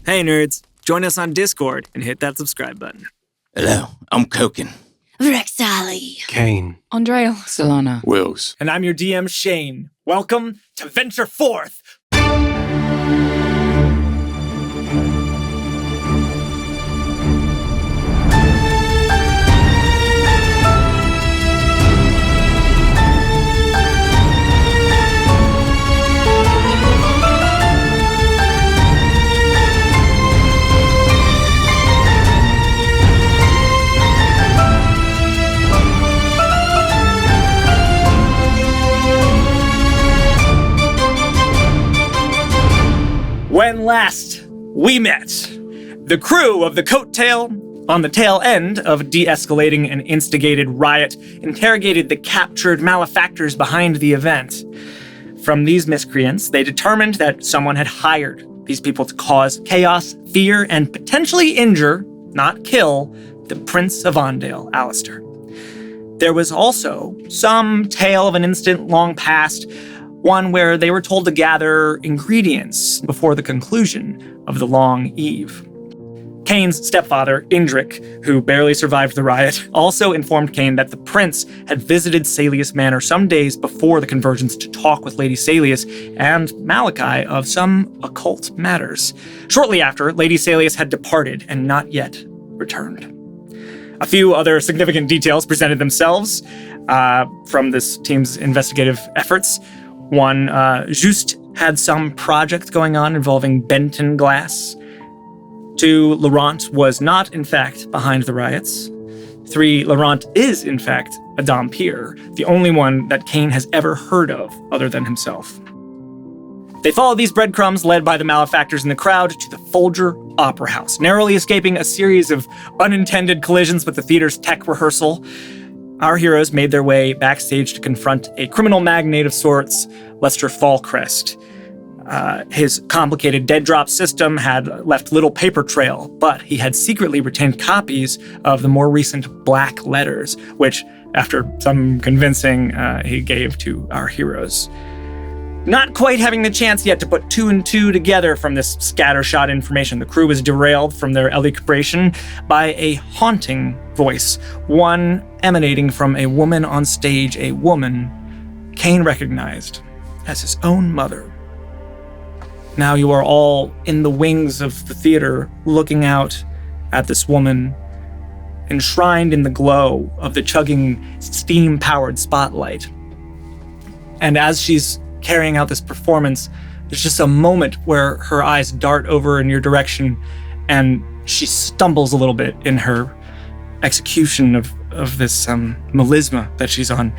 Hey nerds, join us on Discord and hit that subscribe button. Hello, I'm Koken. Rexali. Kane. Andrea. Solana. Wills. And I'm your DM, Shane. Welcome to Venture Forth! When last we met, the crew of the Coattail, on the tail end of de-escalating an instigated riot, interrogated the captured malefactors behind the event. From these miscreants, they determined that someone had hired these people to cause chaos, fear, and potentially injure, not kill, the Prince of Ondale, Alistair. There was also some tale of an incident long past, one where they were told to gather ingredients before the conclusion of the long eve. Kane's stepfather, Indrik, who barely survived the riot, also informed Kane that the prince had visited Salius Manor some days before the convergence to talk with Lady Salius and Malachi of some occult matters. Shortly after, Lady Salius had departed and not yet returned. A few other significant details presented themselves from this team's investigative efforts. One, Just had some project going on involving Benton glass. 2, Laurent was not, in fact, behind the riots. 3, Laurent is, in fact, a Dhampir, the only one that Kane has ever heard of other than himself. They followed these breadcrumbs led by the malefactors in the crowd to the Folger Opera House, narrowly escaping a series of unintended collisions with the theater's tech rehearsal. Our heroes made their way backstage to confront a criminal magnate of sorts, Lester Fallcrest. His complicated dead drop system had left little paper trail, but he had secretly retained copies of the more recent black letters, which, after some convincing, he gave to our heroes. Not quite having the chance yet to put 2 and 2 together from this scattershot information, the crew was derailed from their elucubration by a haunting voice, one emanating from a woman on stage, a woman Kane recognized as his own mother. Now you are all in the wings of the theater, looking out at this woman, enshrined in the glow of the chugging, steam-powered spotlight. And as she's carrying out this performance, there's just a moment where her eyes dart over in your direction, and she stumbles a little bit in her execution of this melisma that she's on,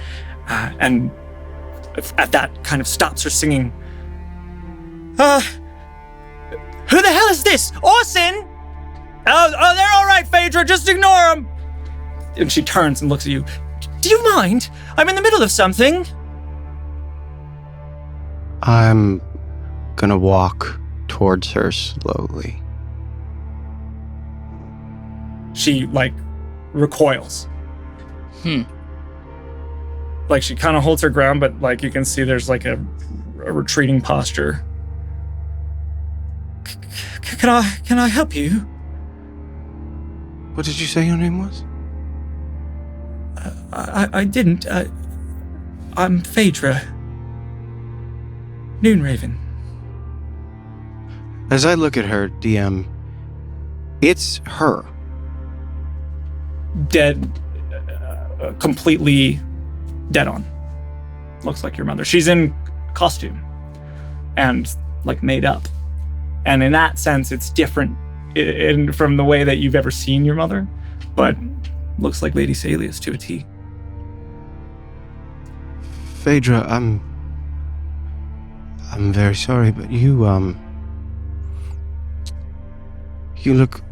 and at that kind of stops her singing. Who the hell is this? Orson? Oh, they're all right, Phaedra, just ignore them. And she turns and looks at you. Do you mind? I'm in the middle of something. I'm gonna walk towards her slowly. She, recoils. Like, she kind of holds her ground, but, you can see there's, a retreating posture. Can I help you? What did you say your name was? I didn't. I'm Phaedra. Noonraven. As I look at her, DM, it's her. Dead. Completely dead on. Looks like your mother. She's in costume. And, made up. And in that sense, it's different from the way that you've ever seen your mother. But looks like Lady Salius to a T. Phaedra, I'm very sorry, but you look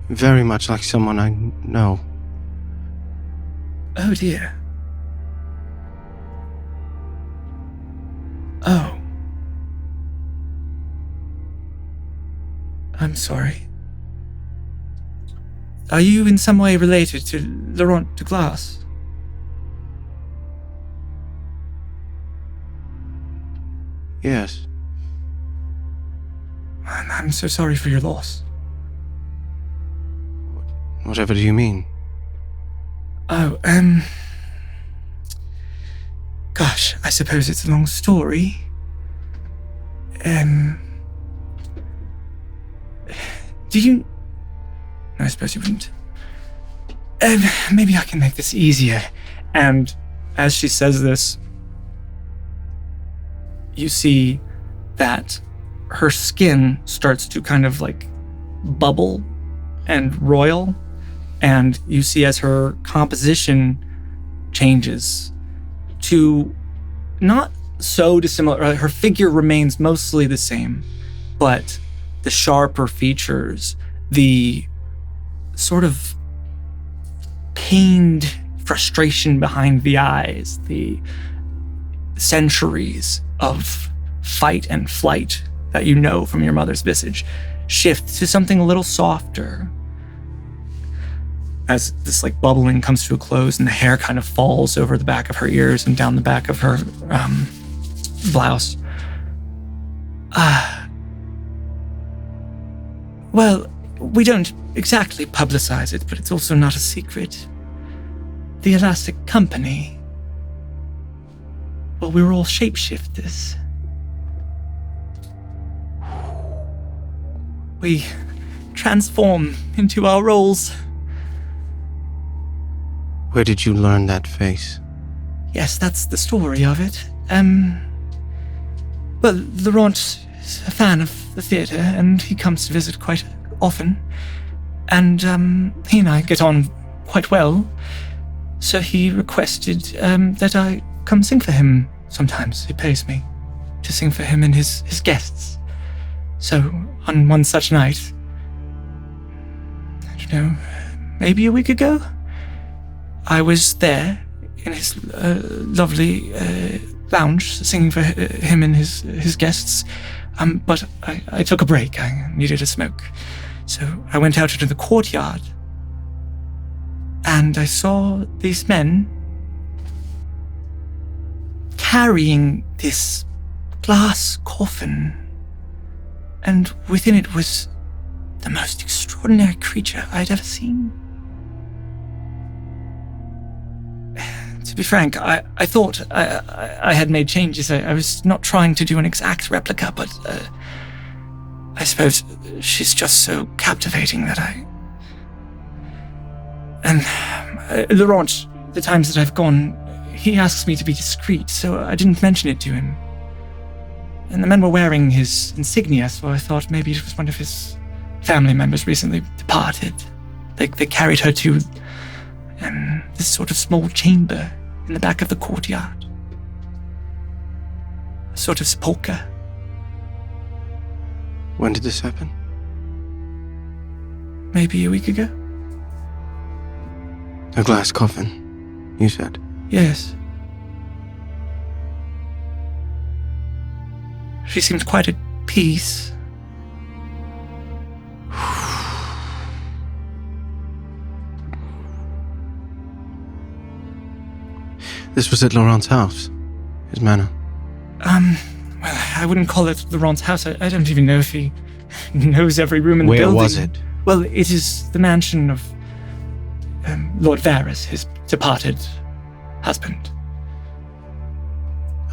very much like someone I know. Oh dear. Oh. I'm sorry. Are you in some way related to Laurent de Glace? Yes. My I'm so sorry for your loss. Whatever do you mean? Oh, gosh, I suppose it's a long story. Do you... No, I suppose you wouldn't. Maybe I can make this easier. And as she says this, you see that her skin starts to kind of like bubble and roil. And you see as her composition changes to not so dissimilar. Her figure remains mostly the same, but the sharper features, the sort of pained frustration behind the eyes, the centuries of fight and flight that you know from your mother's visage shift to something a little softer. As this like bubbling comes to a close and the hair kind of falls over the back of her ears and down the back of her blouse. Well, we don't exactly publicize it, but it's also not a secret. The Elastic Company, well, we were all shapeshifters. We transform into our roles. Where did you learn that face? Yes, that's the story of it. Well, Laurent is a fan of the theatre, and he comes to visit quite often. And he and I get on quite well. So he requested that I come sing for him sometimes. He pays me to sing for him and his guests. So on one such night, I don't know, maybe a week ago, I was there in his lovely lounge singing for him and his guests, but I took a break. I needed a smoke. So I went out into the courtyard and I saw these men carrying this glass coffin, and within it was the most extraordinary creature I'd ever seen. To be frank, I thought I had made changes. I was not trying to do an exact replica, but I suppose she's just so captivating that And Laurent, the times that I've gone, he asks me to be discreet, so I didn't mention it to him. And the men were wearing his insignia, so I thought maybe it was one of his family members recently departed. They carried her to this sort of small chamber in the back of the courtyard. A sort of sepulchre. When did this happen? Maybe a week ago? A glass coffin, you said? Yes. She seemed quite at peace. This was at Laurent's house, his manor. Well, I wouldn't call it Laurent's house. I don't even know if he knows every room in the building. Where was it? Well, it is the mansion of Lord Varys, his departed husband.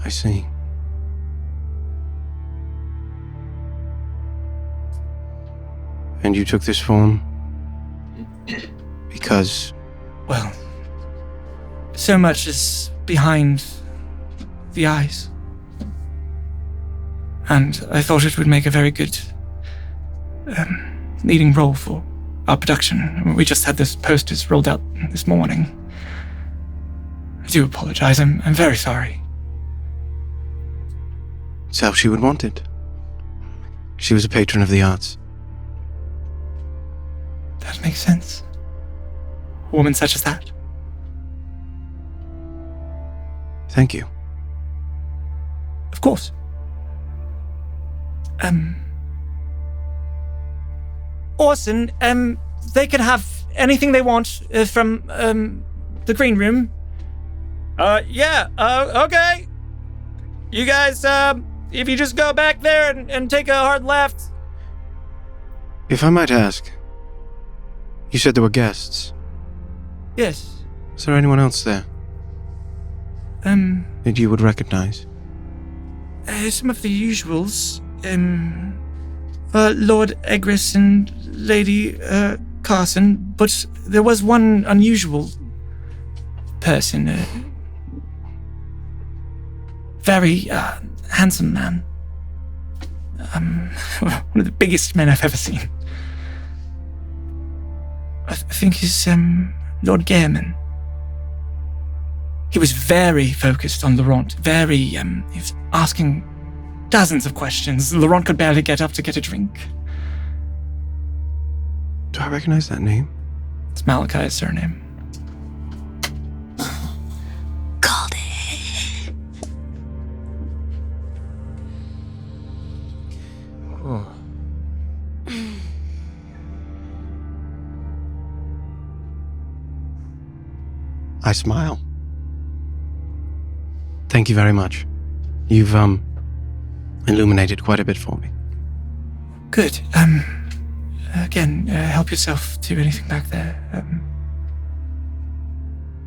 I see. And you took this form because... Well, so much is behind the eyes. And I thought it would make a very good leading role for our production. We just had this posters rolled out this morning. I do apologize. I'm very sorry. It's how she would want it. She was a patron of the arts. That makes sense. A woman such as that. Thank you. Of course. Orson, they can have anything they want from the green room. Okay. You guys, if you just go back there and take a hard left, If I might ask, you said there were guests. Yes. Is there anyone else there that you would recognize? Some of the usuals. Lord Egris and Lady Carson, but there was one unusual person. Very handsome man. One of the biggest men I've ever seen. I think he's Lord Gehrman. He was very focused on Laurent. He was asking dozens of questions. Laurent could barely get up to get a drink. Do I recognize that name? It's Malachi's surname. Called it. Oh. I smile. Thank you very much. You've, illuminated quite a bit for me. Good. Again, help yourself to anything back there.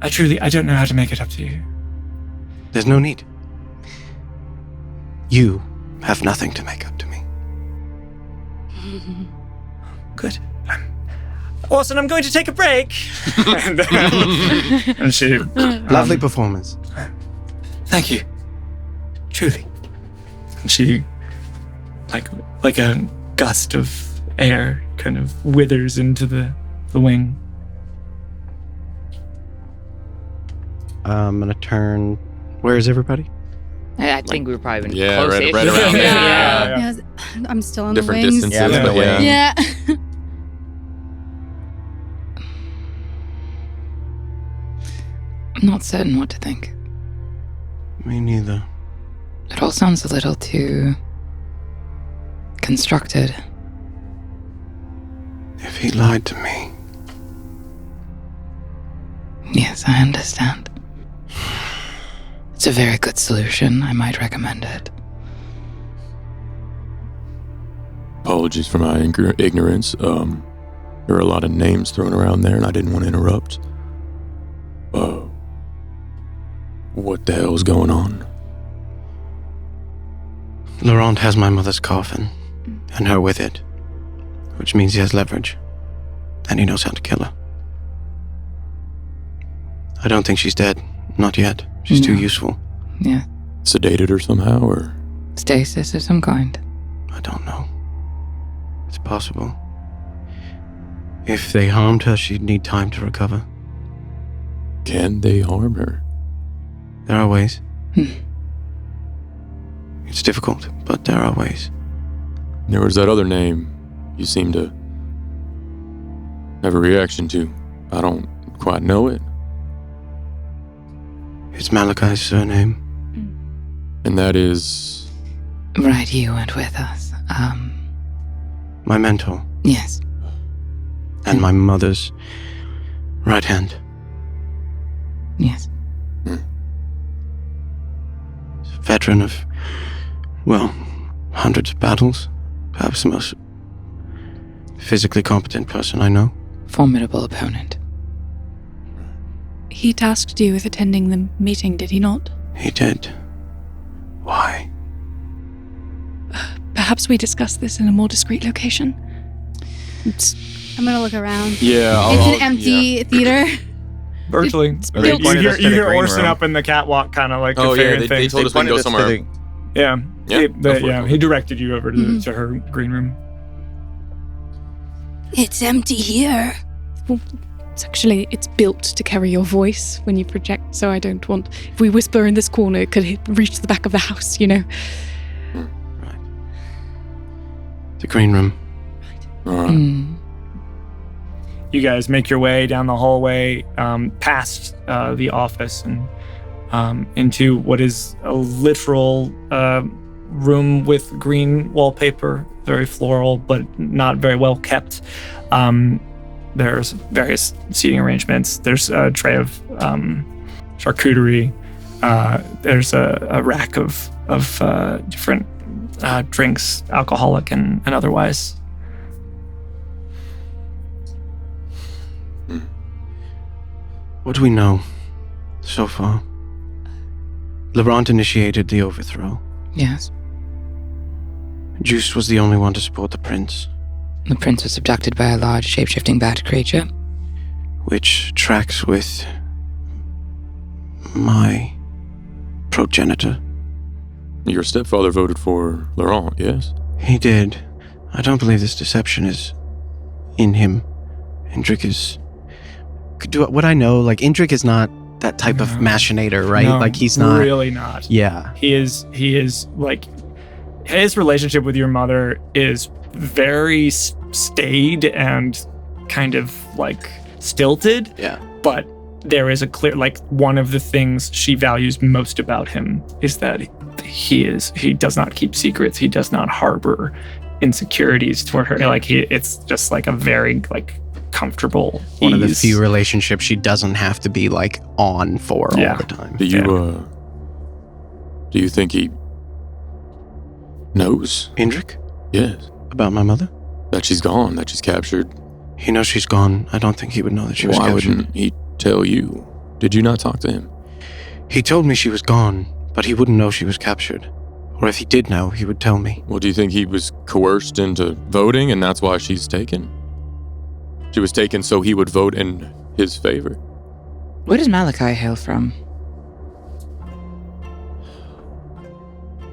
I don't know how to make it up to you. There's no need. You have nothing to make up to me. Good. Orson, I'm going to take a break. and she... Lovely performance. Thank you. Truly. And she, like a gust of air, kind of withers into the wing. I'm gonna turn... Where is everybody? I think we were probably Yeah, close-ish. right around there. Yeah. Yeah, I'm still on Different the wings. distances, Yeah, but yeah. Yeah. I'm not certain what to think. Me neither. It all sounds a little too constructed. If he lied to me... Yes, I understand. It's a very good solution. I might recommend it. Apologies for my ignorance. There are a lot of names thrown around there, and I didn't want to interrupt. What the hell's going on? Laurent has my mother's coffin, and her with it, which means he has leverage, and he knows how to kill her. I don't think she's dead. Not yet. She's too useful. Yeah. Sedated her somehow, or? Stasis of some kind. I don't know. It's possible. If they harmed her, she'd need time to recover. Can they harm her? There are ways. It's difficult, but there are ways. There was that other name you seem to have a reaction to. I don't quite know it. It's Malachi's surname. And that is... Right, you went with us. My mentor. Yes. And my mother's right hand. Yes. Veteran of, well, hundreds of battles. Perhaps the most physically competent person I know. Formidable opponent. He tasked you with attending the meeting, did he not? He did. Why? Perhaps we discuss this in a more discreet location. I'm gonna look around. Yeah, It's an empty theater. Virtually. Or they You hear, us to the green Orson room. up in the catwalk, kind of like Oh, yeah, configuring they things. told us we can go Pointed us to somewhere. the- Yeah. Yeah, go for it. He directed you over to her green room. It's empty here. It's built to carry your voice when you project, so I don't want... If we whisper in this corner, it could reach the back of the house, you know? Right. The green room. All right. You guys make your way down the hallway, past the office, and into what is a literal room with green wallpaper, very floral, but not very well kept. There's various seating arrangements. There's a tray of charcuterie. There's a rack of different drinks, alcoholic and otherwise. What do we know so far? Laurent initiated the overthrow. Yes. Juice was the only one to support the prince, The prince was abducted by a large shape-shifting bat creature. which tracks with my progenitor. Your stepfather voted for Laurent, yes? He did. I don't believe this deception is in him. Indrik is... Do what I know, like, Indrik is not that type of machinator, right? No, like, he's not... really not. Yeah. He is like, his relationship with your mother is very staid and kind of like stilted. Yeah. But there is a clear, like, one of the things she values most about him is that he does not keep secrets. He does not harbor insecurities toward her. Like, it's just like a very like comfortable One of the ease. few relationships she doesn't have to be, like, on for all the time. Do you think he knows? Indrik? Yes. About my mother? That she's gone, that she's captured. He knows she's gone. I don't think he would know that she was Why captured. wouldn't he tell you? Did you not talk to him? He told me she was gone, but he wouldn't know she was captured. Or if he did know, he would tell me. Well, do you think he was coerced into voting and that's why she's taken? She was taken so he would vote in his favor. Where does Malachi hail from?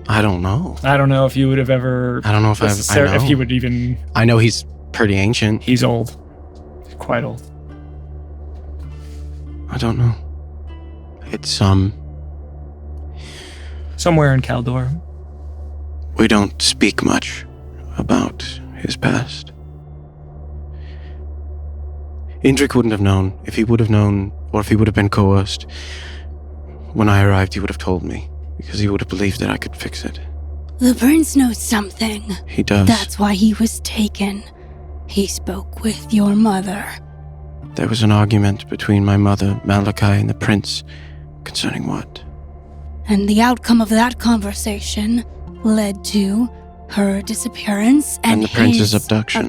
I don't know. I don't know if you would have ever. I don't know if I know. if he would even. I know he's pretty ancient. He's old. He's quite old. I don't know. It's, Somewhere in Caldor. we don't speak much about his past. Indrik wouldn't have known. If he would have known, or if he would have been coerced, when I arrived, he would have told me, because he would have believed that I could fix it. The prince knows something. He does. That's why he was taken. He spoke with your mother. There was an argument between my mother, Malachi, and the prince concerning what? And the outcome of that conversation led to her disappearance and the prince's his abduction.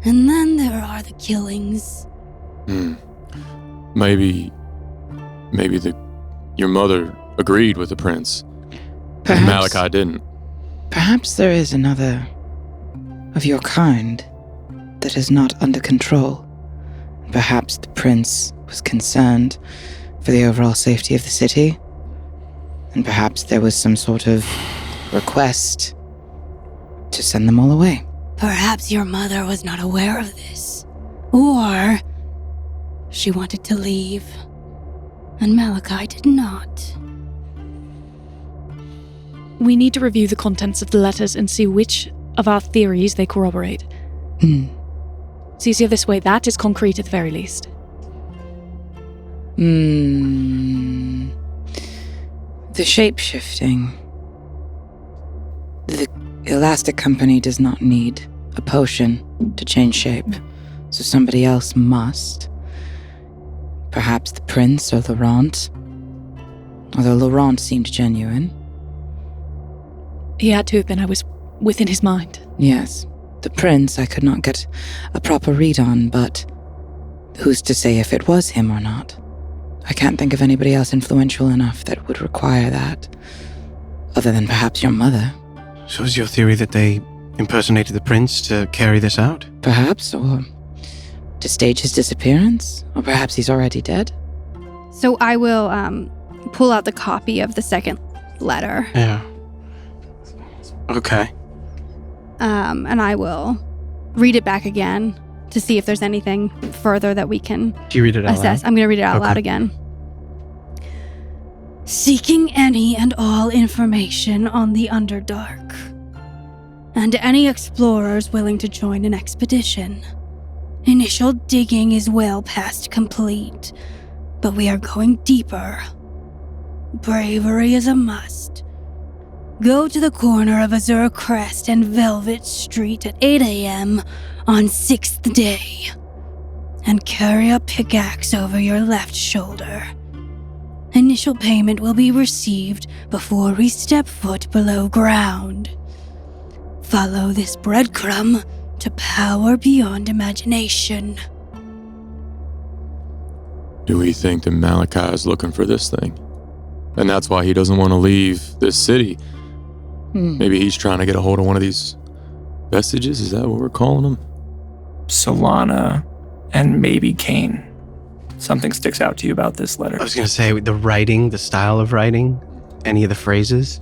And then there are the killings. Maybe your mother agreed with the prince. And Malachi didn't. Perhaps there is another of your kind that is not under control. Perhaps the prince was concerned for the overall safety of the city. And perhaps there was some sort of request to send them all away. Perhaps your mother was not aware of this. Or she wanted to leave, and Malachi did not. We need to review the contents of the letters and see which of our theories they corroborate. It's easier this way. That is concrete at the very least. The shape-shifting. The Elastic Company does not need a potion to change shape, so somebody else must. Perhaps the prince or Laurent. Although Laurent seemed genuine. He had to have been. I was within his mind. Yes, the prince I could not get a proper read on, but who's to say if it was him or not? I can't think of anybody else influential enough that would require that, other than perhaps your mother. So is your theory that they impersonated the prince to carry this out? Perhaps, or to stage his disappearance, or perhaps he's already dead. So I will pull out the copy of the second letter. Yeah. Okay. And I will read it back again to see if there's anything further that we can Do you read it out assess. loud? I'm going to read it out loud again. Seeking any and all information on the Underdark, and any explorers willing to join an expedition. Initial digging is well past complete, but we are going deeper. Bravery is a must. Go to the corner of Azure Crest and Velvet Street at 8 a.m. on 6th day, and carry a pickaxe over your left shoulder. Initial payment will be received before we step foot below ground. Follow this breadcrumb to power beyond imagination. Do we think that Malachi is looking for this thing? And that's why he doesn't want to leave this city. Maybe he's trying to get a hold of one of these vestiges? Is that what we're calling them? Solana and maybe Cain. Something sticks out to you about this letter. I was going to say, the writing, the style of writing, any of the phrases?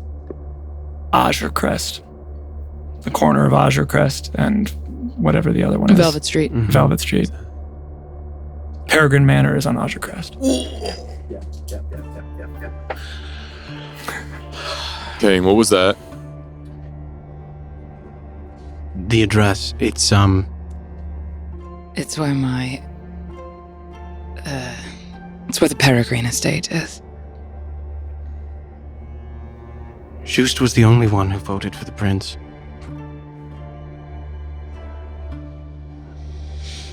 Azure Crest. The corner of Azure Crest and whatever the other one is. Velvet Street. Mm-hmm. Velvet Street. Peregrine Manor is on Azure Crest. Okay, what was that? The address, it's It's where my... it's where the Peregrine estate is. Just was the only one who voted for the prince.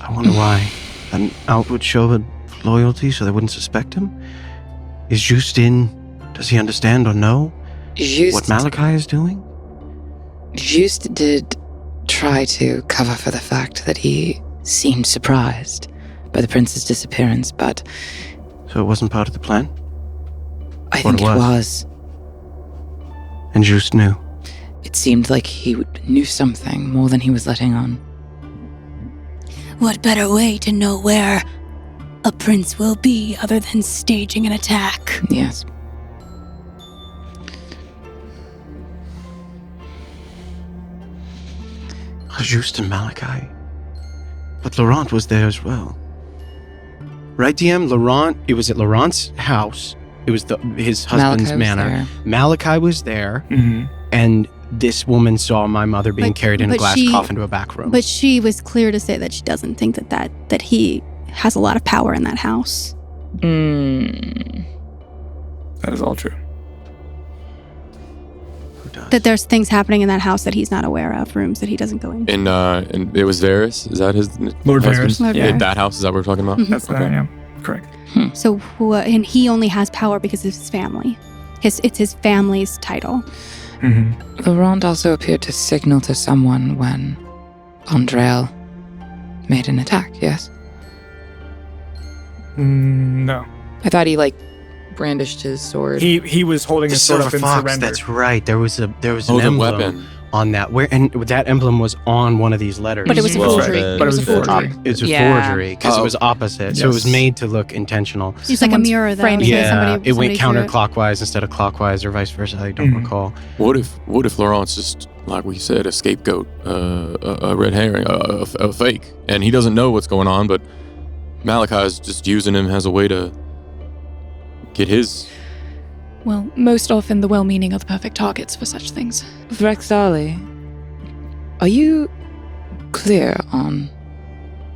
I wonder why. An outward show of loyalty so they wouldn't suspect him? Is Just in... Does he understand or know what Malachi is doing? Just did try to cover for the fact that he seemed surprised by the prince's disappearance, but... So it wasn't part of the plan? I think it was. And Just knew? It seemed like he knew something more than he was letting on. What better way to know where a prince will be other than staging an attack? Yes. Just and Malachi. But Laurent was there as well. Right, DM? Laurent, it was at Laurent's house. It was his husband's manor. Malachi was there. Mm-hmm. And this woman saw my mother being carried in a glass coffin to a back room. But she was clear to say that she doesn't think that he has a lot of power in that house. That is all true. That there's things happening in that house that he's not aware of, rooms that he doesn't go in. And it was Varys? Is that his Lord husband? Varys. Lord Yeah, Varys. that house, is that what we're talking about? Mhm. That's that, yeah. Correct. So, and he only has power because of his family. It's his family's title. Mm-hmm. Laurent also appeared to signal to someone when Andrel made an attack, yes? No. I thought he brandished his sword. He was holding his sword up in surrender. That's right. There was an the emblem weapon. on that. And that emblem was on one of these letters. But it was a Well, forgery. then- But it was a forgery. It was a Yeah. forgery because it was opposite. So it was Yes. made to look intentional. It's like a Someone's mirror, though. framing so it. Yeah, somebody it went drew counterclockwise instead of clockwise or vice versa. I don't Mhm. recall. What if Laurent's just, like we said, a scapegoat, a red herring, a fake, and he doesn't know what's going on, but Malachi's just using him as a way to get his... Well, most often the well-meaning are the perfect targets for such things. Vrexali, are you clear on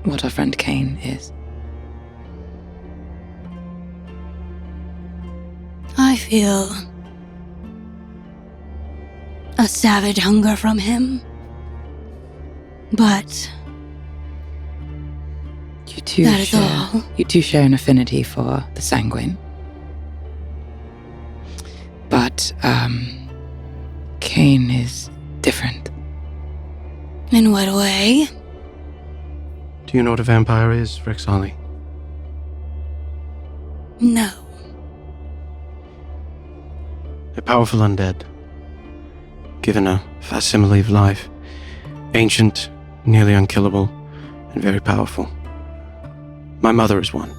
what our friend Cain is? I feel a savage hunger from him. But that is all. You two share an affinity for the sanguine. But, Cain is different. In what way? Do you know what a vampire is, Vrexali? No. A powerful undead, given a facsimile of life, ancient, nearly unkillable, and very powerful. My mother is one.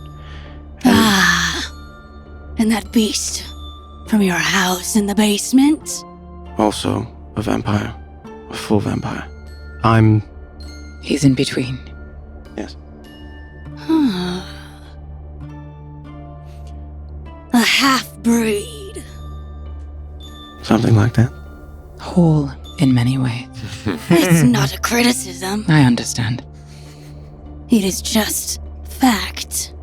And that beast from your house in the basement? Also a vampire, a full vampire. He's in between. Yes. A half-breed. Something like that. Whole in many ways. It's not a criticism. I understand. It is just fact.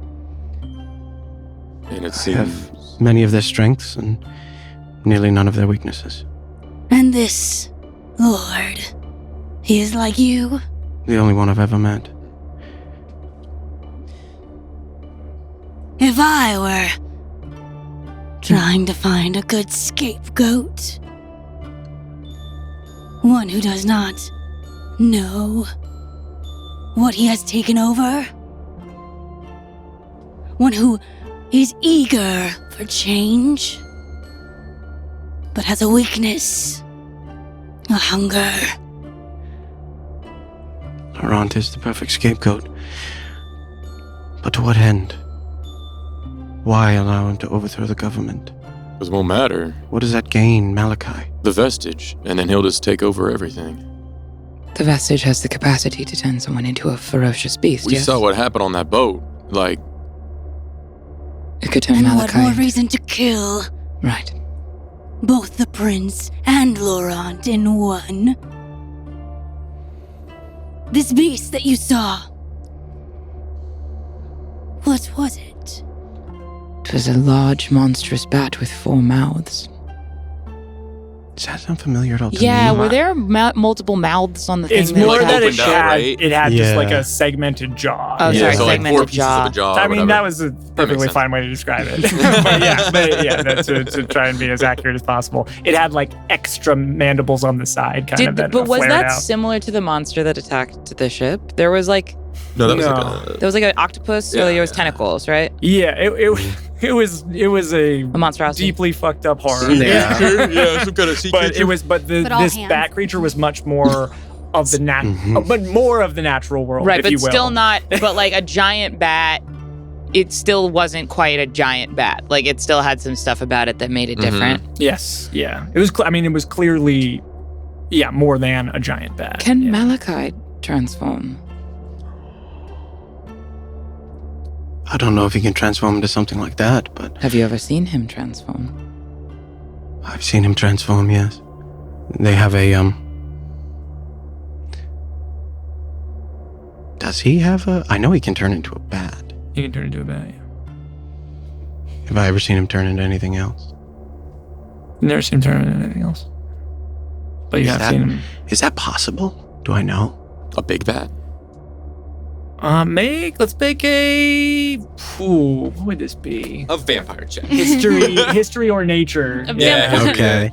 And it I seems... have many of their strengths and nearly none of their weaknesses. And this lord, he is like you? The only one I've ever met. If I were trying to find a good scapegoat, one who does not know what he has taken over, One who is eager for change, but has a weakness, a hunger. Laurent is the perfect scapegoat. But to what end? Why allow him to overthrow the government? Because it won't matter. What does that gain, Malachi? The vestige, and then he'll just take over everything. The vestige has the capacity to turn someone into a ferocious beast, We yes? saw what happened on that boat. Like, It could turn And Malachi. what more reason to kill Right. both the prince and Laurent in one? This beast that you saw. What was it? It was a large, monstrous bat with 4 mouths. Does that sound familiar at all to Yeah, me? were there multiple mouths on the thing? It's more like that it opened up, had, right? it had just Yeah. like a segmented jaw. Oh, yeah, sorry, so like 4 segmented pieces of a jaw. I or mean, whatever. that was a perfectly sense. fine way to describe it. To try and be as accurate as possible. It had like extra mandibles on the side, kind of. That But was flared that out. similar to the monster that attacked the ship? There was like No, that was No. like a... an octopus, Yeah, or there was yeah. tentacles, right? Yeah, it was a A monstrosity. deeply fucked up horror. Yeah. yeah, some kind of sea But creature. it was, But all this hands. bat creature was much more of the but more of the natural world, Right, if but you will. still not. But like a giant bat, it still wasn't quite a giant bat. Like it still had some stuff about it that made it different. Yes, yeah. It was. It was clearly, more than a giant bat. Can yeah. Malachi transform? I don't know if he can transform into something like that, but Have you ever seen him transform? I've seen him transform, yes. They have a, Does he have a... I know he can turn into a bat. You can turn into a bat. Yeah. Have I ever seen him turn into anything else? Never seen him turn into anything else. But you Is have that- seen him. Is that possible? Do I know? a big bat. Let's make a. What would this be? A vampire check. History or nature? Yeah. Okay.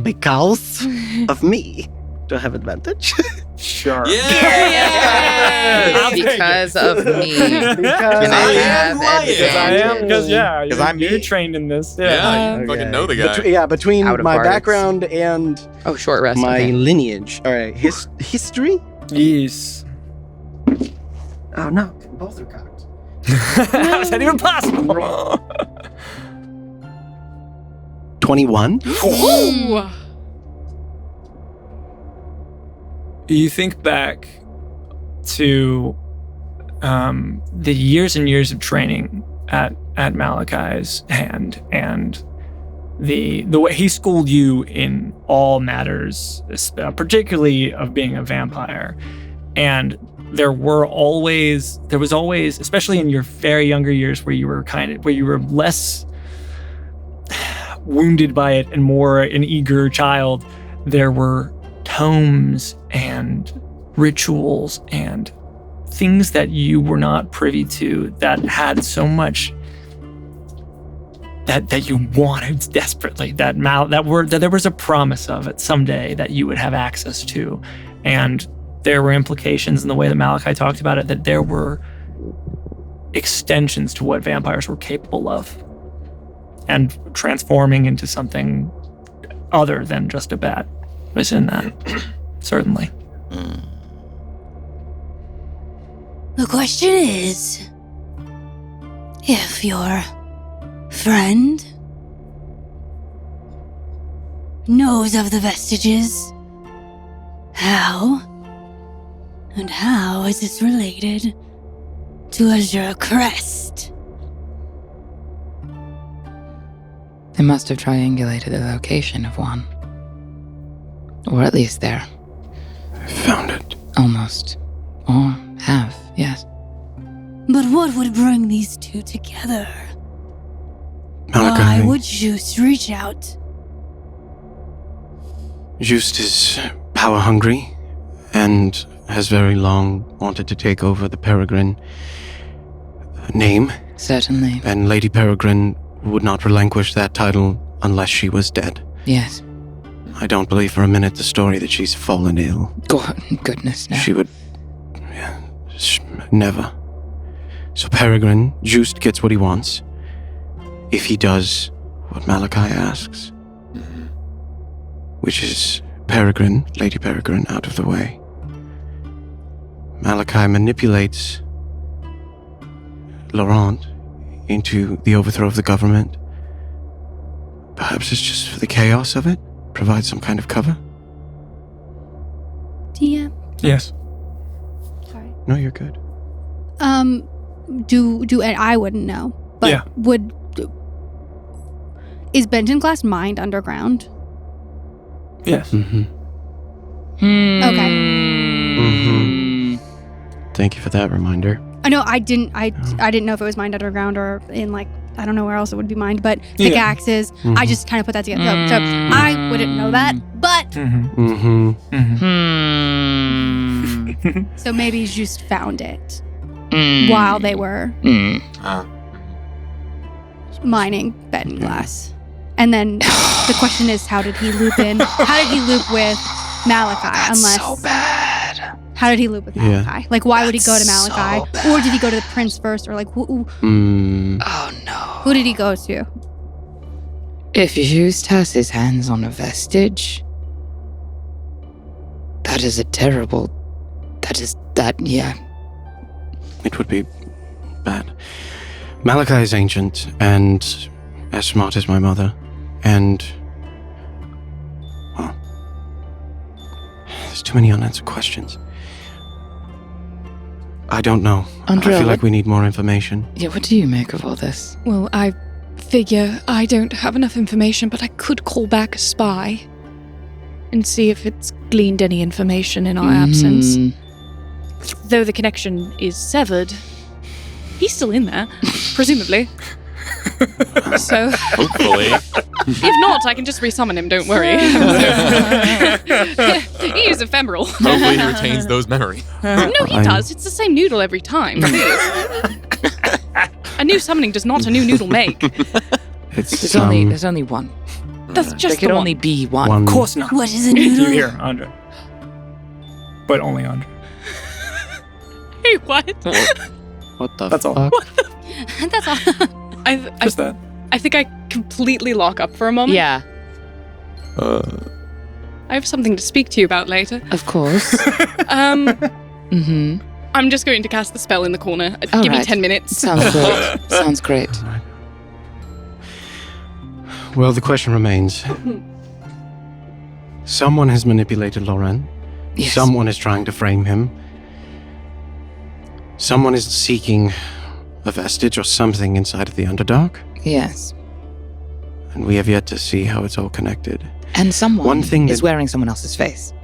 Because of me. Do I have advantage? Sure. Yeah. I'll take it. Because of me. Because Can I have Because I am. Because Because I'm you're me. trained in this. Yeah, you fucking know the guy. between Out of my bards. background and Oh, short rest. my okay. lineage. All right, history? Yes. Oh no, both are cocked. How is that even possible? 21? Ooh. You think back to the years and years of training at Malachi's hand, and the way he schooled you in all matters, particularly of being a vampire. And there was always, especially in your very younger years, where you were less wounded by it and more an eager child, there were tomes and rituals and things that you were not privy to that had so much that you wanted desperately, that there was a promise of it someday that you would have access to. And there were implications in the way that Malachi talked about it, that there were extensions to what vampires were capable of, and transforming into something other than just a bat was in that, certainly. The question is, if your friend knows of the vestiges, how is this related to Azure Crest? They must have triangulated the location of one. Or at least there. I found it. Almost. Or have, yes. But what would bring these two together? Malachi. Why would Juice reach out? Just is power hungry and has very long wanted to take over the Peregrine name, Certainly. and Lady Peregrine would not relinquish that title unless she was dead. Yes. I don't believe for a minute the story that she's fallen ill. Goodness, no. She would... never. So Peregrine, Juiced gets what he wants. If he does what Malachi asks. Which is Peregrine, Lady Peregrine, out of the way. Malachi manipulates Laurent into the overthrow of the government. Perhaps it's just for the chaos of it? Provide some kind of cover? DM? Yes. Sorry. No, you're good. And I wouldn't know, but Yeah. is Benton Glass mined underground? Yes. Mm-hmm. Okay. Mm-hmm. Thank you for that reminder. I know I didn't know if it was mined underground or in like I don't know where else it would be mined, but pickaxes. Mm-hmm. I just kind of put that together. So I wouldn't know that, but Mm-hmm. so maybe just found it while they were mining Benton Glass. And then the question is, how did he loop in? How did he loop with Malachi? That's so bad. How did he loop with Malachi? Like, why would he go to That's Malachi? so Or did he go to the prince first? Or like, Oh no. who did he go to? If Just has his hands on a vestige, that is a terrible. Yeah. It would be bad. Malachi is ancient and as smart as my mother. And, well, there's too many unanswered questions. I don't know. Andrea, I feel like we need more information. Yeah, what do you make of all this? Well, I figure I don't have enough information, but I could call back a spy and see if it's gleaned any information in our absence. Though the connection is severed, he's still in there, presumably. So, Hopefully. if not, I can just resummon him, don't worry. He is ephemeral. Hopefully he retains those memories. No, he does. It's the same noodle every time. Please. A new summoning does not a new noodle make. It's There's only one. That's just There could the only one. be one. Of course not. What is a You noodle? hear, Andre. But only Andre. Hey, what? What the That's all. fuck? That's all. Just that. I think I completely lock up for a moment. Yeah. I have something to speak to you about later. Of course. Mm-hmm. I'm just going to cast the spell in the corner. All Give me right. 10 minutes. Sounds great. Sounds great. Well, the question remains. Someone has manipulated Laurent. Yes. Someone is trying to frame him. Someone is seeking a vestige or something inside of the Underdark. Yes. And we have yet to see how it's all connected. And someone One thing is that- wearing someone else's face.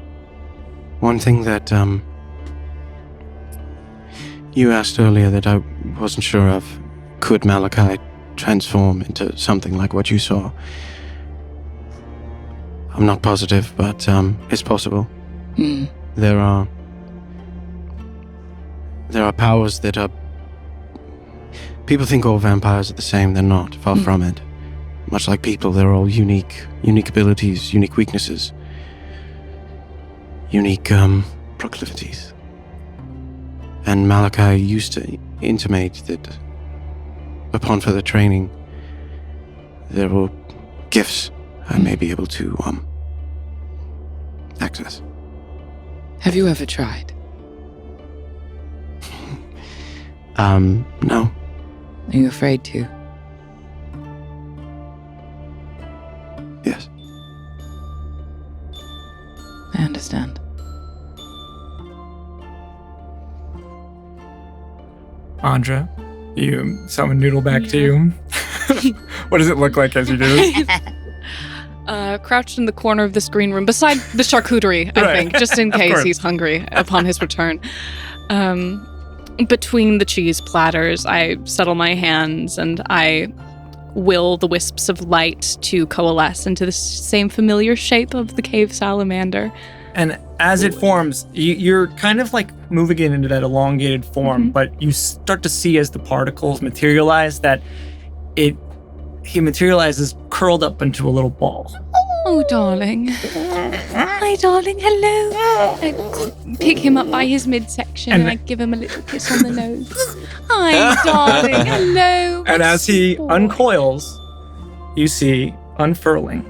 One thing that you asked earlier that I wasn't sure of, could Malachi transform into something like what you saw? I'm not positive, but it's possible. Mm. There are powers that are... People think all vampires are the same. They're not. Far from it. Much like people, they're all unique abilities, unique weaknesses, unique proclivities. And Malachi used to intimate that upon further training, there were gifts I may be able to access. Have you ever tried? No. Are you afraid to? Yes. I understand. Andra, you summon Noodle back to you. What does it look like as you do this? Crouched in the corner of this green room, beside the charcuterie, I Right. think, just in Of case course. he's hungry upon his return. Between the cheese platters, I settle my hands and I will the wisps of light to coalesce into the same familiar shape of the cave salamander. And as it forms, you're kind of like moving it into that elongated form, but you start to see as the particles materialize that he materializes curled up into a little ball. Oh, darling. Hi, darling. Hello. I pick him up by his midsection and I give him a little kiss on the nose. Hi, darling. Hello. And as he uncoils, you see unfurling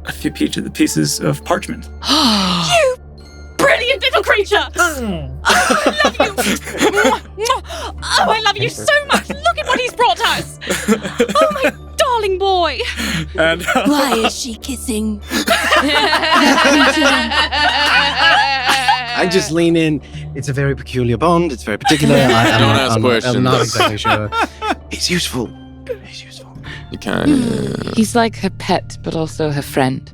a few pieces of parchment. You brilliant little creature. Oh, I love you. Oh, I love you so much. Look at what he's brought us. Oh, my darling boy. And Why is she kissing? I just lean in. It's a very peculiar bond. It's very particular. Don't ask questions. I'm not exactly sure. It's useful. It's useful. You can't. He's like her pet, but also her friend.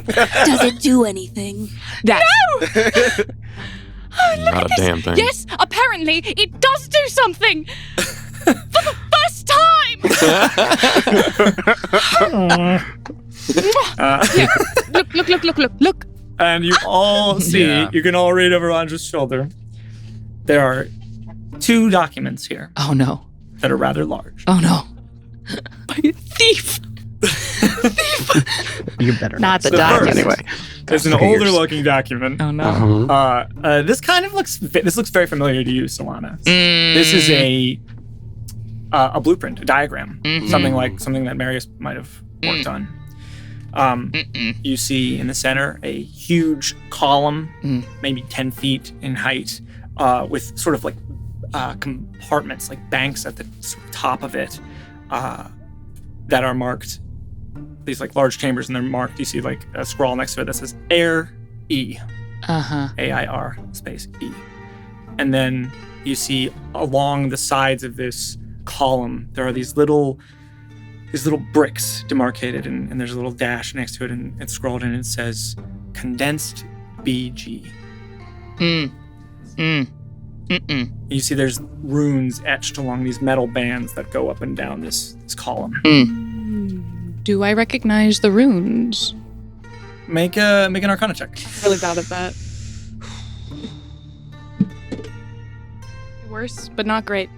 Does it do anything? That. Not a damn thing. Yes, apparently it does do something. For the first time. Yeah. Look. And you all see, you can all read over Andra's shoulder. There are 2 documents here Oh no. that are rather large. Oh no. By a thief. You better Not the So document. first, Anyway. There's an older looking document. Oh no. This kind of looks very familiar to you, Solana. Mm. This is a blueprint, a diagram, something that Marius might have worked on. You see in the center a huge column, maybe 10 feet in height, with sort of like compartments, like banks at the top of it, that are marked. These like large chambers, and they're marked. You see like a scroll next to it that says Air E. AIR space E. And then you see along the sides of this column, there are these little bricks demarcated, and there's a little dash next to it, and it's scrolled in, and it says condensed BG. You see there's runes etched along these metal bands that go up and down this column. Do I recognize the runes? Make an Arcana check. Really bad at that. Worse, but not great.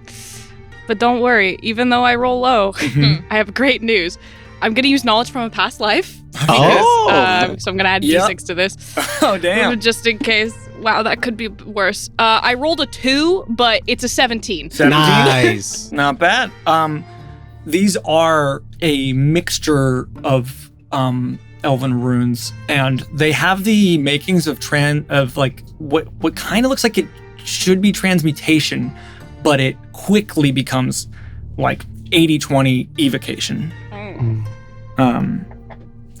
But don't worry, even though I roll low, I have great news. I'm going to use knowledge from a past life. Because, so I'm going to add D6 to this. Oh, damn. Just in case. Wow, that could be worse. I rolled a 2, but it's a 17. 17? Nice. Not bad. These are a mixture of elven runes, and they have the makings of like what kind of looks like it should be transmutation, but it quickly becomes like 80-20 evocation.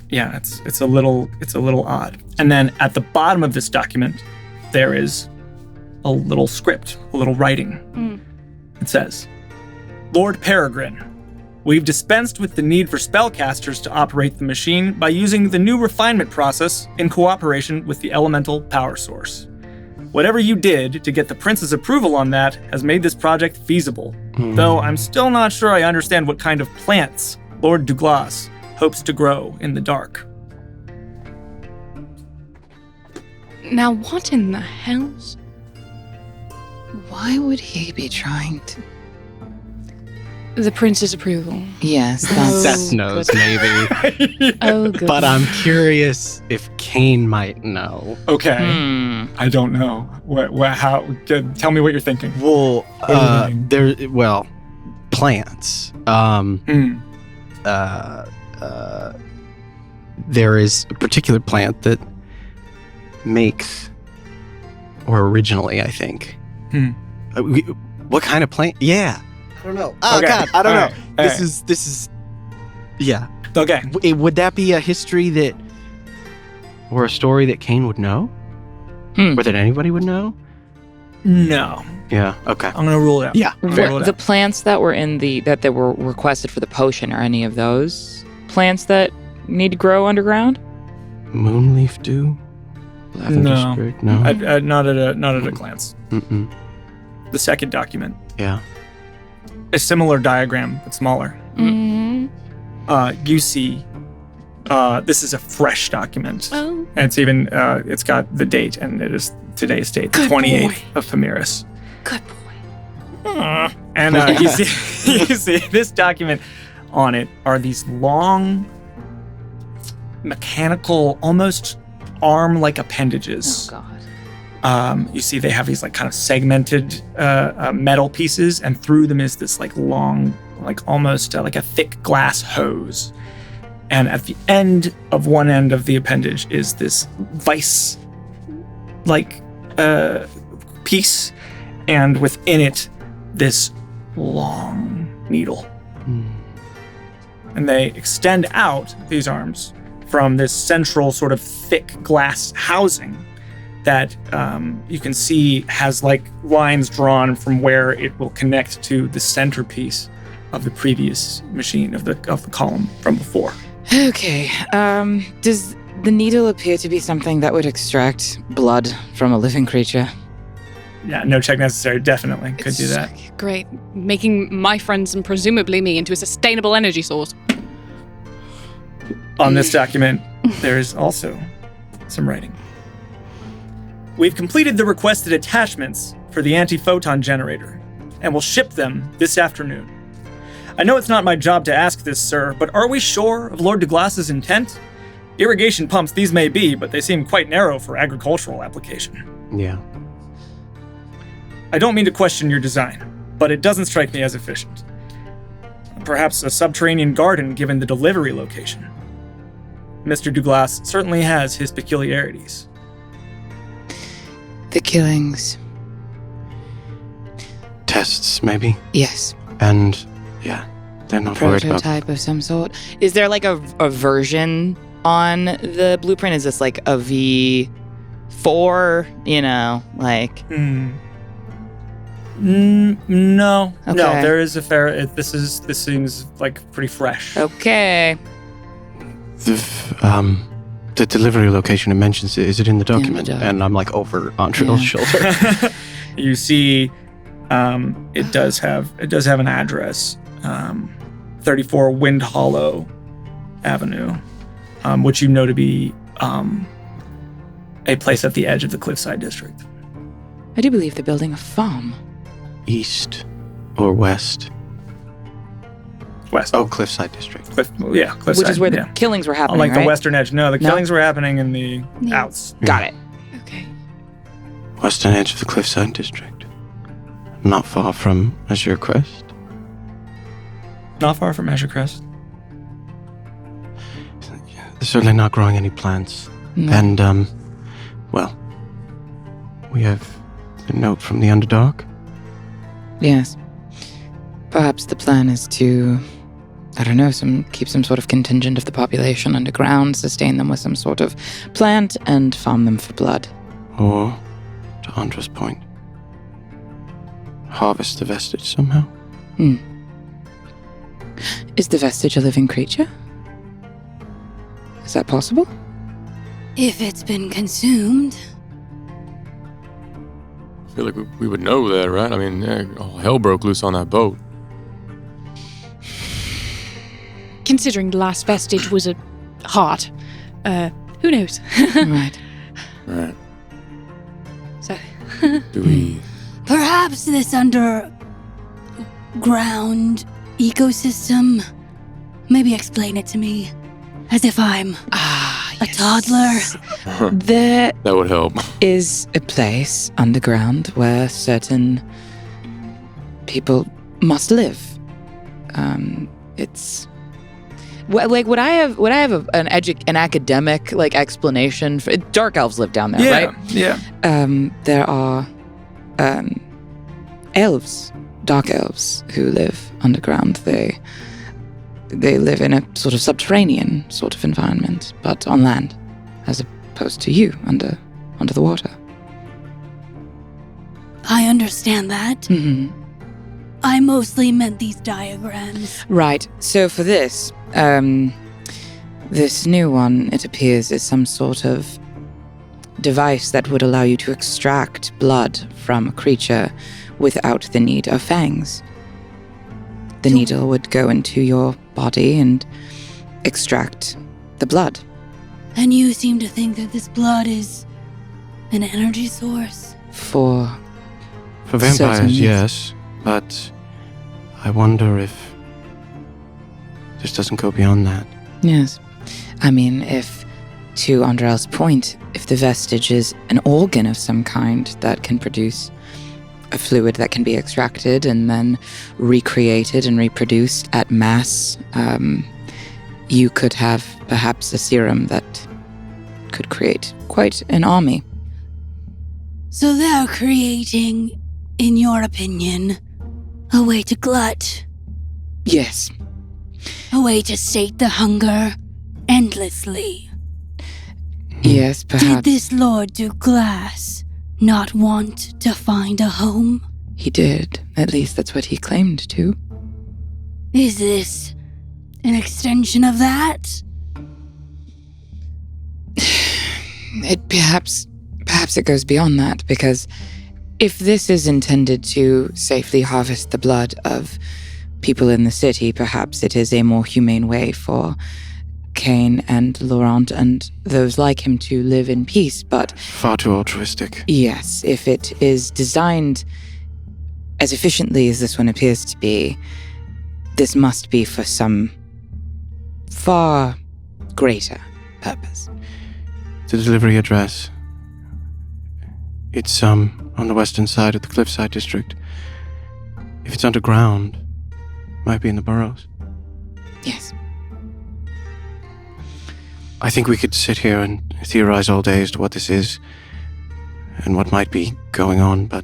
Yeah, it's a little odd. And then at the bottom of this document, there is a little script, a little writing. It says, Lord Peregrine, we've dispensed with the need for spellcasters to operate the machine by using the new refinement process in cooperation with the elemental power source. Whatever you did to get the prince's approval on that has made this project feasible, though I'm still not sure I understand what kind of plants Lord Douglas hopes to grow in the dark. Now, what in the hell's... Why would he be trying to? The prince's approval. Yes, that's... Seth knows, maybe. Oh, good. But I'm curious if Kane might know. Okay. I don't know. How? Tell me what you're thinking. Well, What are you thinking? plants. There is a particular plant that makes, or originally, I think. What kind of plant? Yeah. I don't know. Oh, Okay. God, I don't know. Right. This is, yeah. Okay. Would that be a history that, or a story that Kane would know? Or that anybody would know? No. Yeah, okay. I'm gonna rule it out. Yeah, I'm gonna fair. rule it The out. plants that were that were requested for the potion, are any of those plants that need to grow underground? Moonleaf dew? Lavender No. sprig? No. Not at a glance. Mm-mm. The second document, Yeah. a similar diagram but smaller. You see, this is a fresh document. Oh. And it's even, it's got the date, and it is today's date, the Good 28th of Themiris. Good boy. And you see this document on it are these long, mechanical, almost arm-like appendages. Oh God. You see they have these like kind of segmented metal pieces, and through them is this like long, like almost like a thick glass hose. And at the end of one end of the appendage is this vice-like piece, and within it, this long needle. And they extend out, these arms, from this central sort of thick glass housing that you can see has like lines drawn from where it will connect to the centerpiece of the previous machine, of the column from before. Okay. Does the needle appear to be something that would extract blood from a living creature? Yeah, no check necessary. Definitely could do that. Great. Making my friends and presumably me into a sustainable energy source. On this document, there is also some writing. We've completed the requested attachments for the anti-photon generator, and will ship them this afternoon. I know it's not my job to ask this, sir, but are we sure of Lord Douglas's intent? Irrigation pumps these may be, but they seem quite narrow for agricultural application. Yeah. I don't mean to question your design, but it doesn't strike me as efficient. Perhaps a subterranean garden given the delivery location. Mr. Douglas certainly has his peculiarities. The killings. Tests, maybe? Yes. And, yeah, they're not worried about... Prototype of some sort. Is there like a version on the blueprint? Is this like a V4? You know, like... No. Okay. No, there is a fair... This seems like pretty fresh. Okay. The delivery location it mentions, is it in the document? And I'm like over Andreal's shoulder. You see, it does have an address, 34 Wind Hollow Avenue, which you know to be a place at the edge of the Cliffside District. I do believe they're building a farm. East or west? West. Oh, Cliffside District. Cliffside. Which is where the killings were happening, like right? the western edge. No, the killings were happening in the outs. Got it. Okay. Western edge of the Cliffside District. Not far from Azure Crest. Not far from Azure Crest. They're certainly not growing any plants. No. And, well, we have a note from the Underdark. Yes. Perhaps the plan is to, I don't know, keep some sort of contingent of the population underground, sustain them with some sort of plant, and farm them for blood. Or, to Andra's point, harvest the vestige somehow. Is the vestige a living creature? Is that possible? If it's been consumed. I feel like we would know that, right? I mean, all hell broke loose on that boat. Considering the last vestige was a heart, who knows? Right. Right. So, Do we... Perhaps this underground ecosystem. Maybe explain it to me, as if I'm a toddler. There That would help. is a place underground where certain people must live. It's like would I have an academic like explanation for dark elves live down there, right? Yeah. There are elves, dark elves who live underground. They live in a sort of subterranean sort of environment, but on land, as opposed to you under the water. I understand that. Mm-hmm. I mostly meant these diagrams. Right. So for this, this new one, it appears, is some sort of device that would allow you to extract blood from a creature without the need of fangs. The needle would go into your body and extract the blood. And you seem to think that this blood is an energy source? For vampires, Certainly. yes. But I wonder if This doesn't go beyond that. Yes. I mean, if, to Andrel's point, if the vestige is an organ of some kind that can produce a fluid that can be extracted and then recreated and reproduced at mass, you could have perhaps a serum that could create quite an army. So they're creating, in your opinion, a way to glut. Yes. A way to sate the hunger endlessly. Yes, perhaps. Did this Lord Douglas not want to find a home? He did. At least that's what he claimed to. Is this an extension of that? It perhaps it goes beyond that, because if this is intended to safely harvest the blood of people in the city, perhaps it is a more humane way for Cain and Laurent and those like him to live in peace, but... Far too altruistic. Yes, if it is designed as efficiently as this one appears to be, this must be for some far greater purpose. The delivery address. It's on the western side of the Cliffside District. If it's underground, might be in the burrows. Yes. I think we could sit here and theorize all day as to what this is and what might be going on, but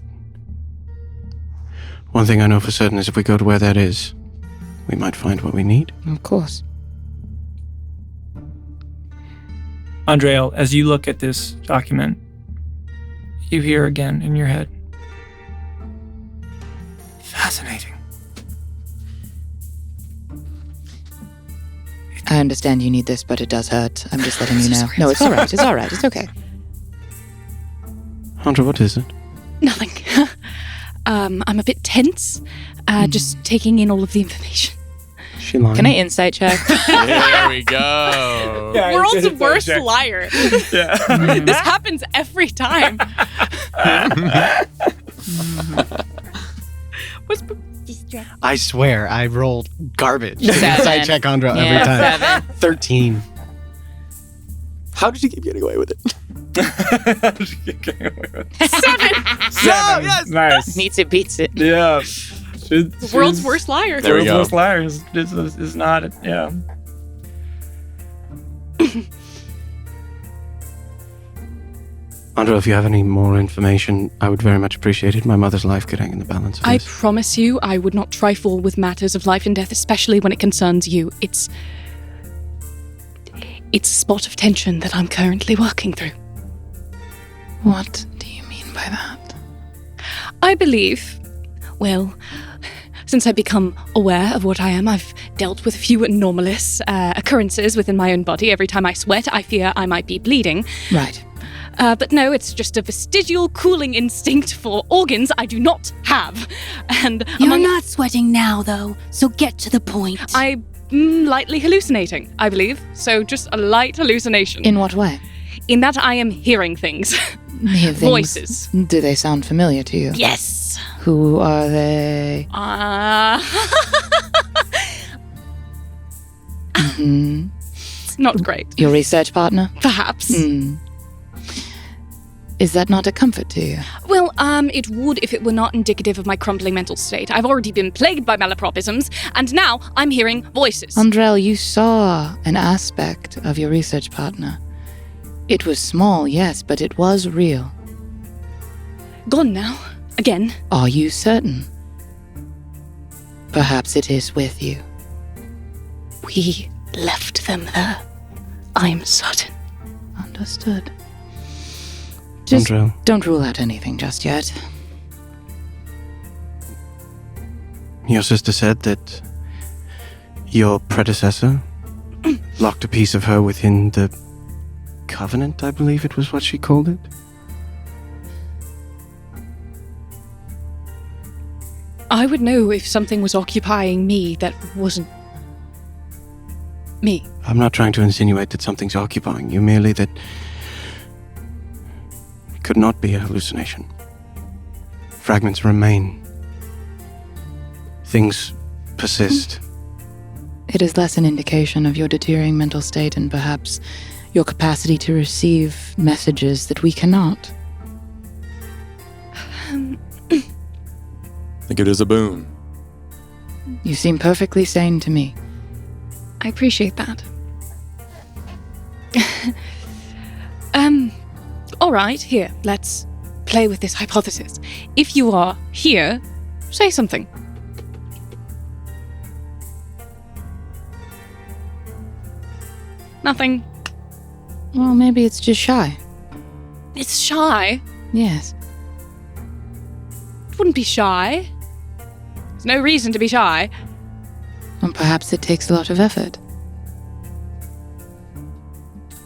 one thing I know for certain is if we go to where that is, we might find what we need. Of course. Andrel, as you look at this document, you hear again in your head. Fascinating. I understand you need this, but it does hurt. I'm just letting you know. No, it's all right. It's all right. It's okay. Andra, what is it? Nothing. I'm a bit tense, just taking in all of the information. She lying? Can I insight check? There we go. Yeah, World's worst liar. Yeah. This happens every time. What's I swear, I rolled garbage. 7. Inside check Andra every time. 7. 13. How did you keep getting away with it? 7. No, yes. Nice. Meets it, beats it. Yeah. The world's worst liar. There we go. World's worst liar is not, yeah. Andra, if you have any more information, I would very much appreciate it. My mother's life could hang in the balance of I this. promise you, I would not trifle with matters of life and death, especially when it concerns you. It's a spot of tension that I'm currently working through. What do you mean by that? I believe, well, since I've become aware of what I am, I've dealt with a few anomalous occurrences within my own body. Every time I sweat, I fear I might be bleeding. Right. But no, it's just a vestigial cooling instinct for organs I do not have. And You're not sweating now, though, so get to the point. I'm lightly hallucinating, I believe. So just a light hallucination. In what way? In that I am hearing things. Hear things. Voices. Do they sound familiar to you? Yes. Who are they? Not great. Your research partner? Perhaps. Is that not a comfort to you? Well, it would if it were not indicative of my crumbling mental state. I've already been plagued by malapropisms, and now I'm hearing voices. Andrel, you saw an aspect of your research partner. It was small, yes, but it was real. Gone now. Again. Are you certain? Perhaps it is with you. We left them there. I'm certain. Understood. Just Andrel. don't rule out anything just yet. Your sister said that your predecessor locked a piece of her within the Covenant, I believe it was what she called it. I would know if something was occupying me that wasn't me. I'm not trying to insinuate that something's occupying you, merely that it could not be a hallucination. Fragments remain. Things persist. It is less an indication of your deteriorating mental state and perhaps your capacity to receive messages that we cannot. I think it is a boon. You seem perfectly sane to me. I appreciate that. All right, here, let's play with this hypothesis. If you are here, say something. Nothing. Well, maybe it's just shy. It's shy. Yes. It wouldn't be shy. There's no reason to be shy. Or perhaps it takes a lot of effort.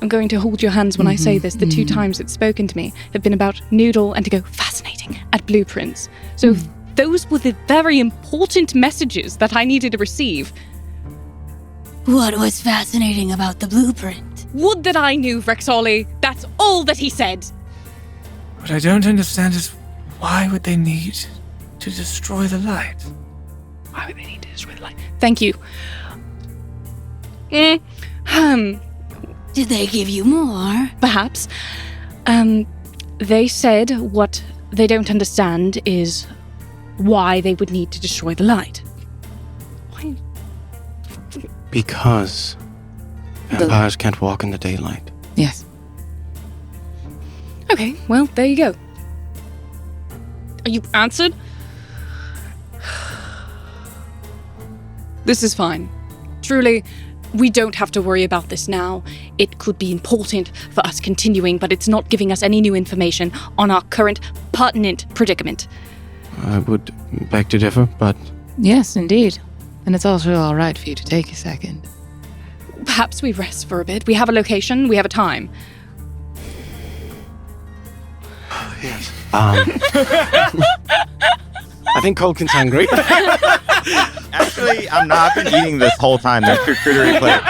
I'm going to hold your hands when I say this. The 2 times it's spoken to me have been about noodle and to go fascinating at blueprints. So those were the very important messages that I needed to receive. What was fascinating about the blueprint? Would that I knew, Rexolly. That's all that he said. What I don't understand is why would they need to destroy the light? Why would they need to destroy the light? Thank you. Did they give you more? Perhaps. They said what they don't understand is why they would need to destroy the light. Why? Because vampires can't walk in the daylight. Yes. Okay, well, there you go. Are you answered? This is fine. Truly, we don't have to worry about this now. It could be important for us continuing, but it's not giving us any new information on our current pertinent predicament. I would beg to differ, but Yes, indeed. And it's also all right for you to take a second. Perhaps we rest for a bit. We have a location, we have a time. yes. I think Culkin's hungry. Actually, I'm not. I've been eating this whole time. That charcuterie plate.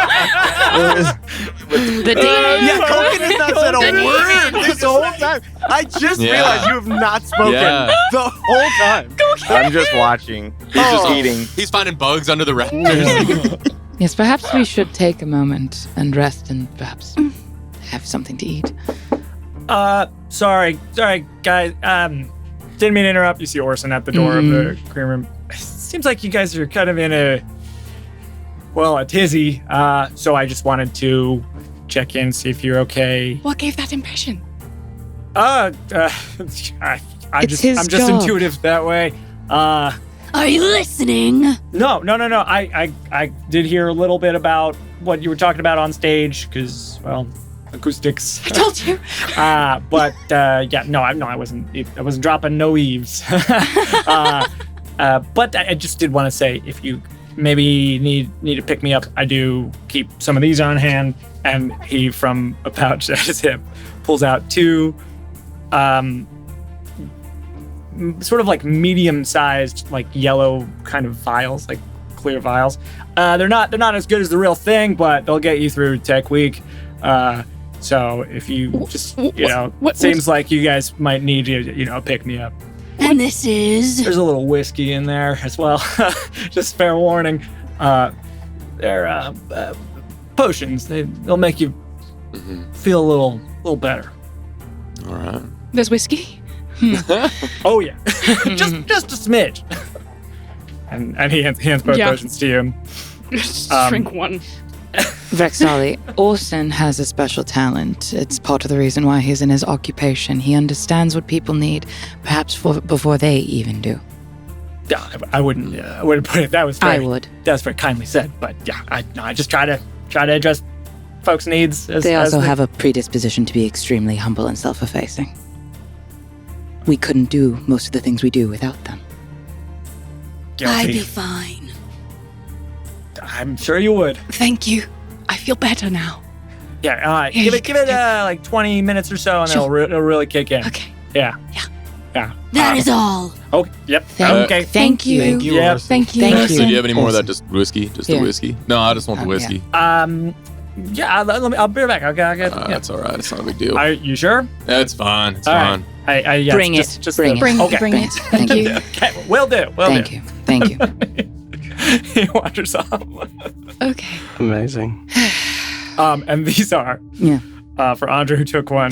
The day. Yeah, Culkin has not said a word this whole time. I just realized you have not spoken the whole time. I'm just watching. He's just eating. He's finding bugs under the raptors. Yes, perhaps we should take a moment and rest and perhaps have something to eat. Sorry, guys. Didn't mean to interrupt. You see Orson at the door of the green room. Seems like you guys are kind of in a tizzy. So I just wanted to check in, see if you're okay. What gave that impression? I'm just job. intuitive that way. Are you listening? No. I did hear a little bit about what you were talking about on stage, because, acoustics. I told you. I wasn't dropping no eaves. But I just did want to say, if you maybe need to pick me up, I do keep some of these on hand. And he, from a pouch at his hip, pulls out 2 sort of like medium-sized, like yellow kind of vials, like clear vials. They're not as good as the real thing, but they'll get you through Tech Week. So if you just, seems like you guys might need to, pick me up. And this is... There's a little whiskey in there as well. Just fair warning. They're potions. They'll make you feel a little better. All right. There's whiskey? Oh yeah, just a smidge. And he hands both potions to you. Just drink one. Vexali, Orson has a special talent. It's part of the reason why he's in his occupation. He understands what people need, perhaps before they even do. Yeah, I wouldn't put it. That was very, I would. That was very kindly said. But yeah, I just try to address folks' needs. They also have a predisposition to be extremely humble and self-effacing. We couldn't do most of the things we do without them. Guilty. I'd be fine. I'm sure you would. Thank you. I feel better now. Yeah, give it like 20 minutes or so, and it'll really kick in. Okay. Yeah. That is all. Okay. Yep. Thank you. Thank you. Yeah. Orson. Thank you. Thank So you. do you have any more of that? Awesome. Just whiskey? Just Yeah. the whiskey? No, I just want the whiskey. Yeah. I'll be right back. Okay. That's all right. It's not a big deal. Are you sure? It's fine. It's All fine. right. Yeah, Bring just, it. Just Bring it. Okay. Bring it. Thank you. Okay. Will do. Thank you. Thank you. He wanders off. Okay. Amazing. And these are for Andre who took one.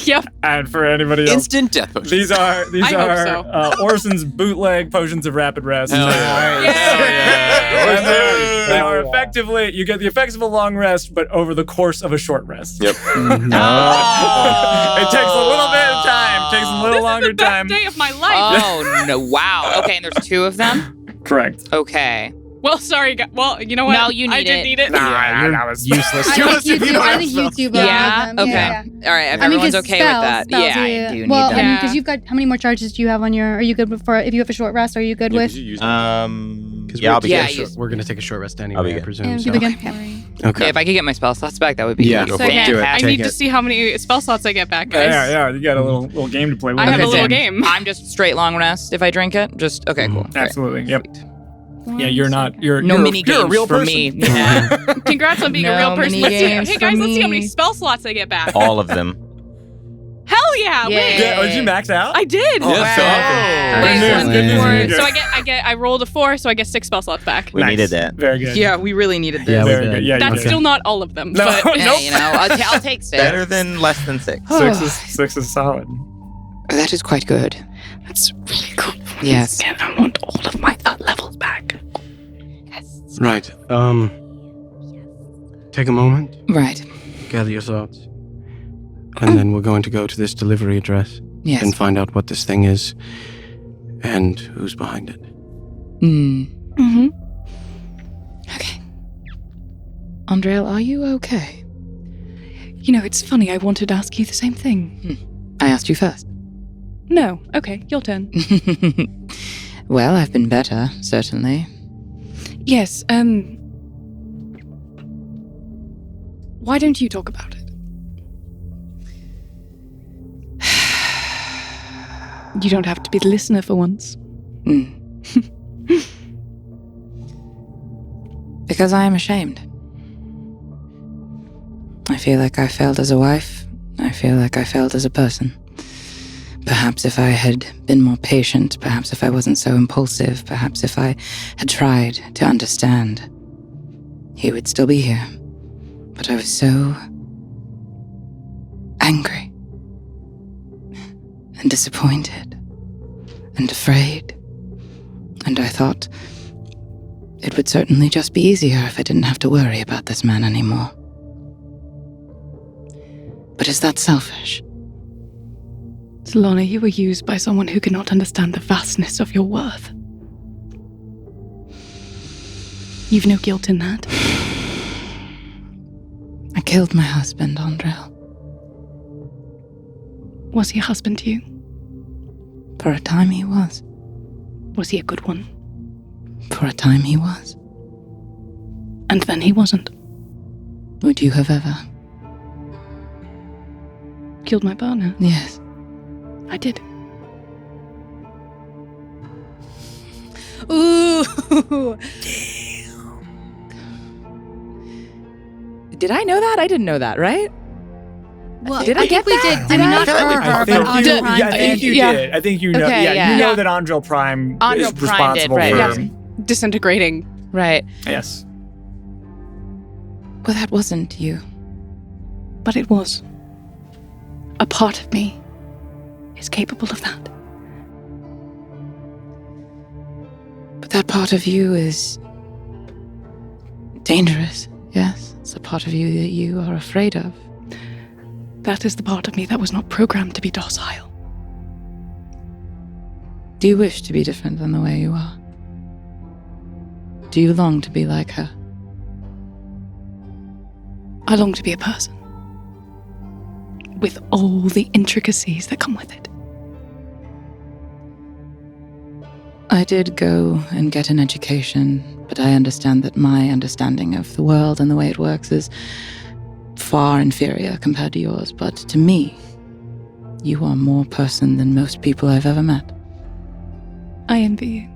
Yep. And for anybody else. Instant death potion. These are so. Orson's bootleg potions of rapid rest. Hell yeah. They are effectively, you get the effects of a long rest, but over the course of a short rest. Yep. It takes a little bit of time. It takes a little longer time. Day of my life. Oh, no. Wow. Okay, and there's 2 of them? Correct. Okay. Well, sorry. Well, you know what? No, you need I did it. need it. That was useless. I think you do. Yeah? Okay. Yeah. All right. If everyone's okay with that. Spells, Yeah, I do need well, them. I mean, because you've got, how many more charges do you have on your, are you good for, if you have a short rest, are you good with? Because I'll be good. we're going to take a short rest I'll be anyway, I good. presume. You So. begin? Okay. Yeah, if I could get my spell slots back, that would be Yeah. good. Go So for it. again, Do it. I Take need it. to see how many spell slots I get back, guys. Yeah, you got a little game to play with. I have a Okay, little then game. I'm just straight long rest if I drink it. Just, okay, cool. All right. Absolutely. Yep. Yeah, you're not. You're No you're, mini you're games a real for person. me. Yeah. Congrats on being a No real person. mini Let's see. games Hey for guys, let's see how me. many spell slots I get back. All of them. Hell yeah! Yeah. Wait. Yeah, did you max out? I did. Yeah, so- Wait, Good news, one, good news, four. good news. So I rolled a 4, so I get 6 spell slots back. We needed that. Very good. Yeah, we really needed this. Yeah, we Very did. good. Yeah, you That's did. still not all of them. No, But Yeah, nope. you know, I'll take 6. Better than less than 6. Six is solid. That is quite good. That's really cool. Yes. I want all of my thought levels back. Right. Take a moment, Right. gather your thoughts, and then we're going to go to this delivery address Yes. and find out what this thing is and who's behind it. Mm. Okay. Andrel, are you okay? you know, it's funny. I wanted to ask you the same thing. I asked you first. No. Okay, your turn. Well, I've been better, certainly. Yes. Why don't you talk about it? You don't have to be the listener for once. Because I am ashamed. I feel like I failed as a wife. I feel like I failed as a person. Perhaps if I had been more patient, perhaps if I wasn't so impulsive, perhaps if I had tried to understand, he would still be here. But I was so angry and disappointed and afraid. And I thought it would certainly just be easier if I didn't have to worry about this man anymore. But is that selfish? Solana, you were used by someone who cannot understand the vastness of your worth. You've no guilt in that. I killed my husband, Andrel. Was he a husband to you? For a time he was. Was he a good one? For a time he was. And then he wasn't. Would you have ever? Killed my partner? Yes. I did. Ooh. Did I know that? I didn't know that, right? Well, Did I get we that? did. Did we not feel like we- cover I her, think but you, Andrel Prime yeah, I think did? you Yeah. did. I think you know. Okay, yeah, yeah. you know Yeah. that Andrel Prime Andrel is Prime responsible did, right. for. Yes. Disintegrating. Right. Yes. Well, that wasn't you. But it was. A part of me is capable of that. But that part of you is dangerous. Yes. It's a part of you that you are afraid of. That is the part of me that was not programmed to be docile. Do you wish to be different than the way you are? Do you long to be like her? I long to be a person. With all the intricacies that come with it. I did go and get an education, but I understand that my understanding of the world and the way it works is far inferior compared to yours. But to me, you are more person than most people I've ever met. I envy you.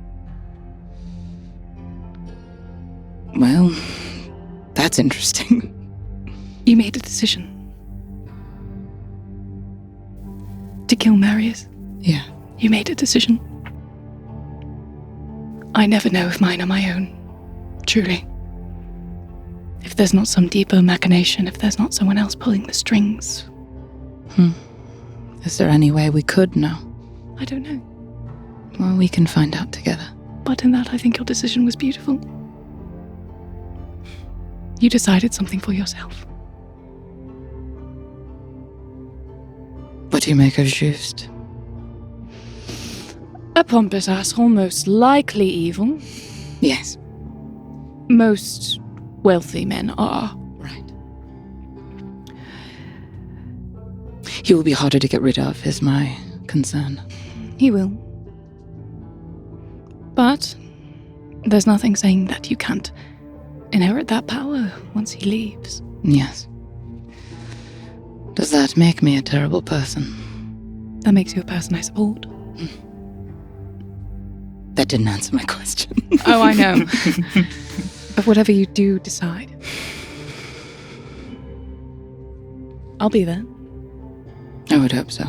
Well, that's interesting. You made a decision. To kill Marius. Yeah. You made a decision. I never know if mine are my own. Truly. If there's not some deeper machination, if there's not someone else pulling the strings. Is there any way we could know? I don't know. Well, we can find out together. But in that, I think your decision was beautiful. You decided something for yourself. What do you make of Just? A pompous asshole, most likely evil. Yes. Most wealthy men are. Right. He will be harder to get rid of, is my concern. He will. But there's nothing saying that you can't inherit that power once he leaves. Yes. Does that make me a terrible person? That makes you a person I support. That didn't answer my question. Oh, I know. But whatever you do decide, I'll be there. I would hope so.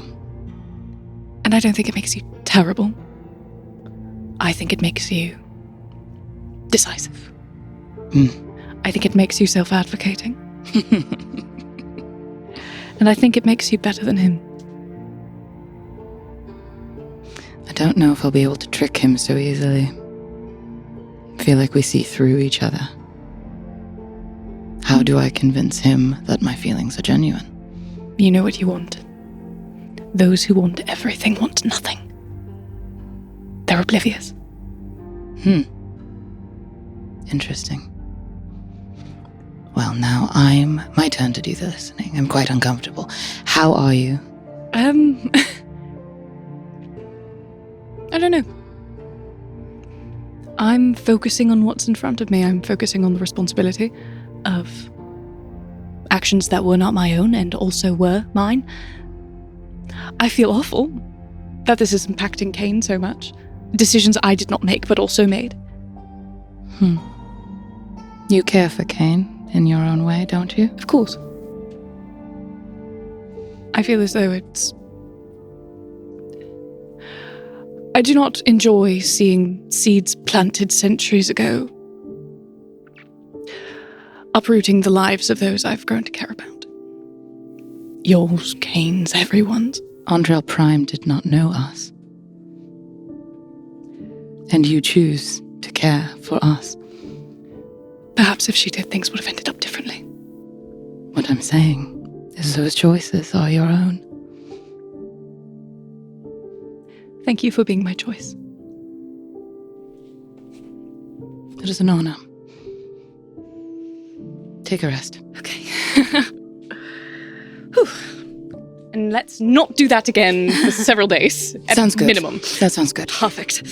And I don't think it makes you terrible. I think it makes you decisive. I think it makes you self-advocating. And I think it makes you better than him. I don't know if I'll be able to trick him so easily. I feel like we see through each other. How do I convince him that my feelings are genuine? You know what you want. Those who want everything want nothing. They're oblivious. Interesting. Well, now my turn to do the listening. I'm quite uncomfortable. How are you? I don't know. I'm focusing on what's in front of me. I'm focusing on the responsibility of actions that were not my own and also were mine. I feel awful that this is impacting Kane so much. Decisions I did not make, but also made. You care for Kane in your own way, don't you? Of course. I feel as though it's... I do not enjoy seeing seeds planted centuries ago uprooting the lives of those I've grown to care about. Yours, Kane's, everyone's. Andrel Prime did not know us. And you choose to care for us. Perhaps if she did, things would have ended up differently. What I'm saying is those choices are your own. Thank you for being my choice. It is an honor. Take a rest. Okay. And let's not do that again for several days. Sounds good. Minimum. That sounds good. Perfect.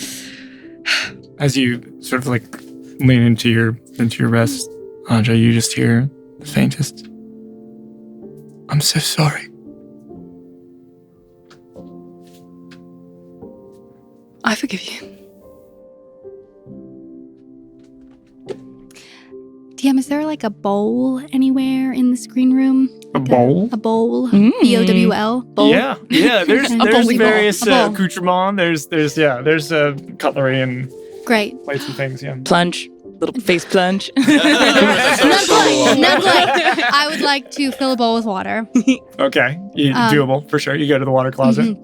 As you sort of like lean into your rest, Andre, you just hear the faintest, "I'm so sorry." I forgive you. DM, is there like a bowl anywhere in the screen room? A bowl? A bowl. B-O-W-L. Bowl. Yeah. There's bowling various bowl. A bowl. accoutrements. There's cutlery and Great. plates and things. Yeah. Plunge. Little face plunge. Not quite. I would like to fill a bowl with water. Okay. Doable for sure. You go to the water closet,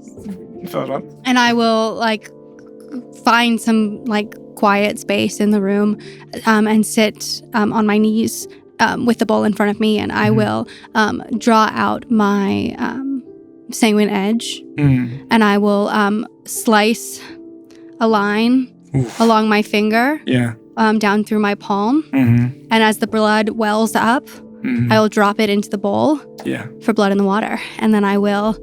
fill it up. And I will like find some like quiet space in the room and sit on my knees with the bowl in front of me, and I will draw out my sanguine edge, and I will slice a line along my finger, down through my palm, and as the blood wells up, I will drop it into the bowl for blood in the water, and then I will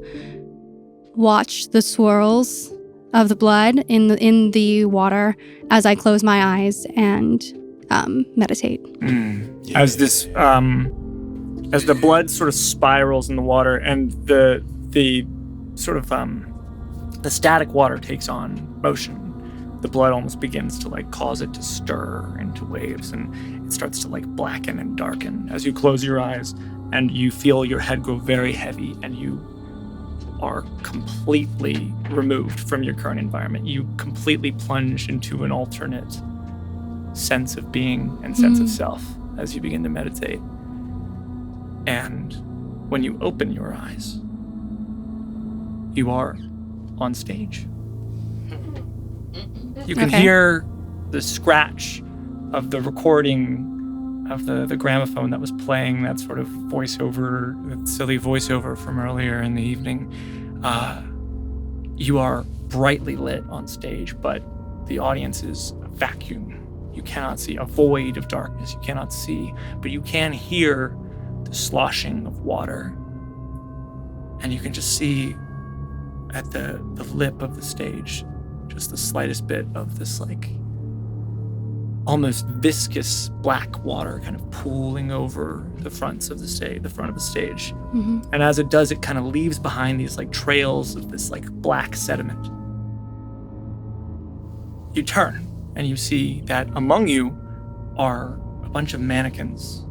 watch the swirls of the blood in the water as I close my eyes and meditate. As this, as the blood sort of spirals in the water and the sort of the static water takes on motion, the blood almost begins to like cause it to stir into waves, and it starts to like blacken and darken as you close your eyes, and you feel your head grow very heavy, and you are completely removed from your current environment. You completely plunge into an alternate sense of being and sense of self as you begin to meditate. And when you open your eyes, you are on stage. You can hear the scratch of the recording of the gramophone that was playing that sort of voiceover, that silly voiceover from earlier in the evening. You are brightly lit on stage, but the audience is a vacuum. You cannot see, a void of darkness. You cannot see, but you can hear the sloshing of water. And you can just see at the lip of the stage, just the slightest bit of this like almost viscous black water kind of pooling over the front of the stage. Mm-hmm. And as it does, it kind of leaves behind these like trails of this like black sediment. You turn and you see that among you are a bunch of mannequins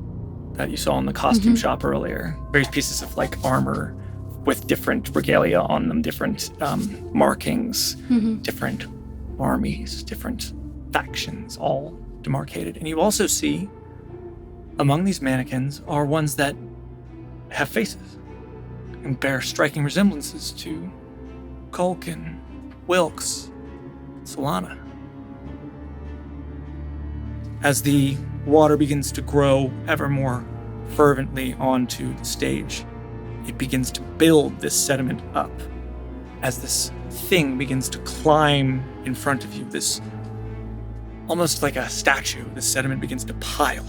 that you saw in the costume shop earlier. Various pieces of like armor with different regalia on them, different markings, different armies, different factions, all demarcated. And you also see among these mannequins are ones that have faces and bear striking resemblances to Culkin, Wilkes, Solana. As the water begins to grow ever more fervently onto the stage, it begins to build this sediment up. As this thing begins to climb in front of you, this almost like a statue, the sediment begins to pile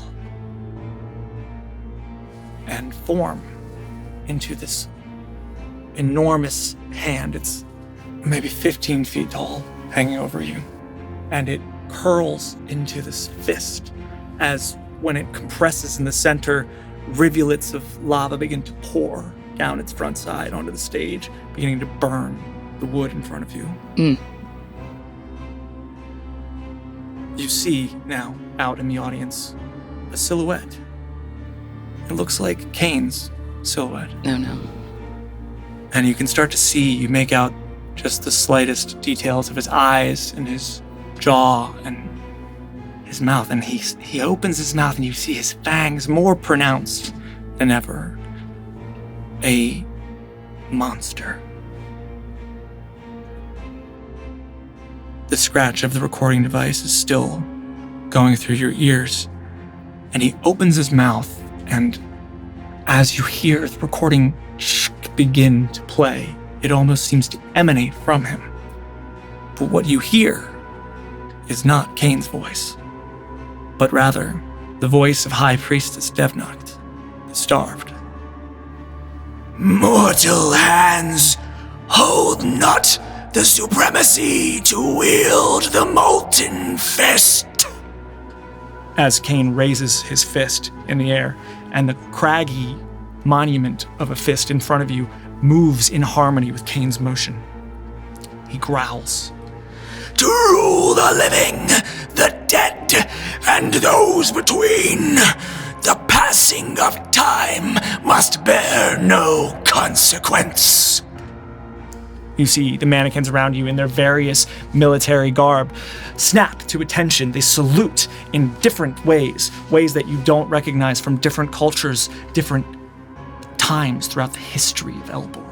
and form into this enormous hand. It's maybe 15 feet tall, hanging over you. And it curls into this fist as when it compresses in the center, rivulets of lava begin to pour down its front side onto the stage, beginning to burn the wood in front of you. You see now, out in the audience, a silhouette. It looks like Kane's silhouette. No, no. And you can start to see, you make out just the slightest details of his eyes and his jaw and his mouth. And he opens his mouth and you see his fangs more pronounced than ever. A monster. The scratch of the recording device is still going through your ears. And he opens his mouth, and as you hear the recording begin to play, it almost seems to emanate from him. But what you hear is not Kane's voice, but rather the voice of High Priestess Devnacht, the Starved. Mortal hands hold not the supremacy to wield the molten fist. As Kane raises his fist in the air, and the craggy monument of a fist in front of you moves in harmony with Kane's motion. He growls. To rule the living, the dead, and those between, the passing of time must bear no consequence. You see the mannequins around you in their various military garb snap to attention. They salute in different ways that you don't recognize from different cultures, different times throughout the history of Elbor.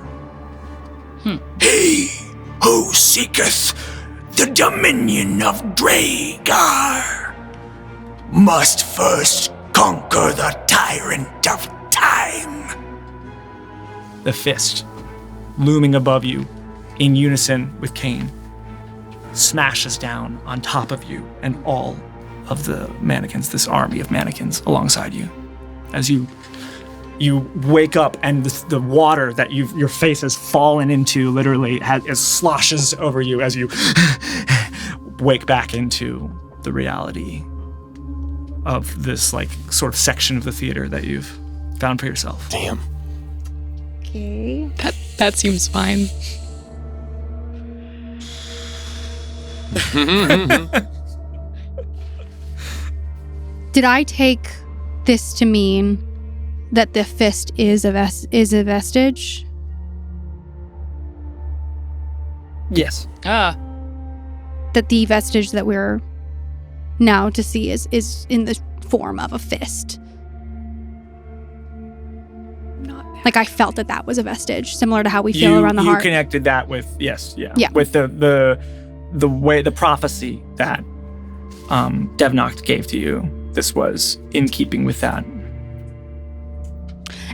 He who seeketh the dominion of Dragar must first conquer the tyrant of time. The fist, looming above you, in unison with Kane, smashes down on top of you and all of the mannequins, this army of mannequins alongside you. As you wake up and the water that your face has fallen into literally sloshes over you as you wake back into the reality of this like sort of section of the theater that you've found for yourself. Damn. Okay. That seems fine. Did I take this to mean that the fist is a vestige? Yes. That the vestige that we're now to see is in the form of a fist. Like I felt that was a vestige, similar to how we feel around the heart. You connected that with Yeah. with the way the prophecy that Devnocht gave to you. This was in keeping with that.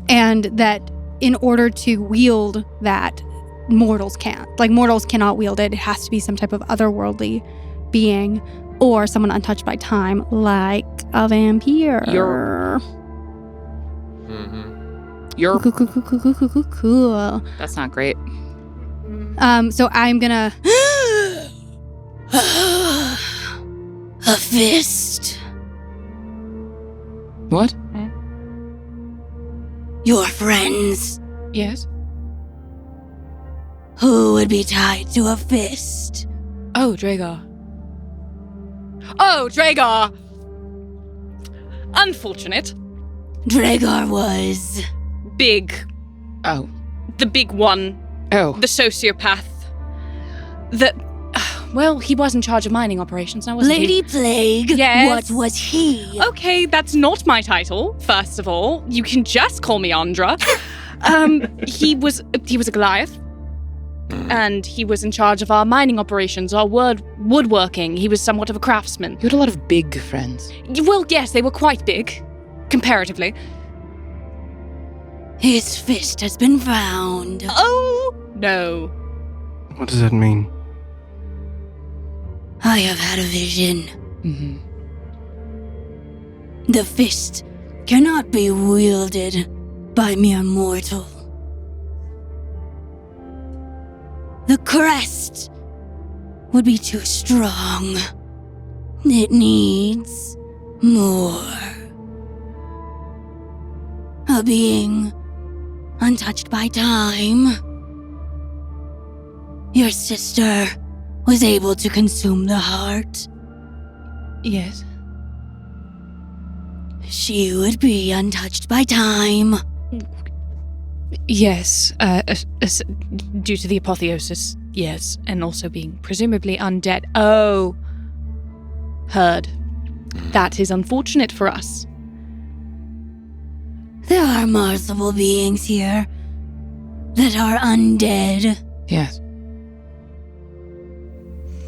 And that in order to wield that, mortals can't. Like mortals cannot wield it. It has to be some type of otherworldly being or someone untouched by time, like a vampire. Cool. That's not great. So I'm gonna a fist. What? Your friends, Yes. who would be tied to a fist? Oh, Dragar. Oh, Dragar! Unfortunate. Dragar was. Big. Oh. The big one. Oh. The sociopath. Well, he was in charge of mining operations, now wasn't Lady he? Plague? Yes. What was he? Okay, that's not my title, first of all. You can just call me Andra. He was a Goliath. And he was in charge of our mining operations, our woodworking. He was somewhat of a craftsman. You had a lot of big friends. Well, yes, they were quite big, comparatively. His fist has been found. Oh, no. What does that mean? I have had a vision. Mm-hmm. The fist cannot be wielded by mere mortal. The crest would be too strong. It needs more. A being untouched by time. Your sister was able to consume the heart. Yes. She would be untouced by time. Yes, due to the apotheosis, yes, and also being presumably undead. Oh, heard. That is unfortunate for us. There are multiple beings here that are undead. Yes.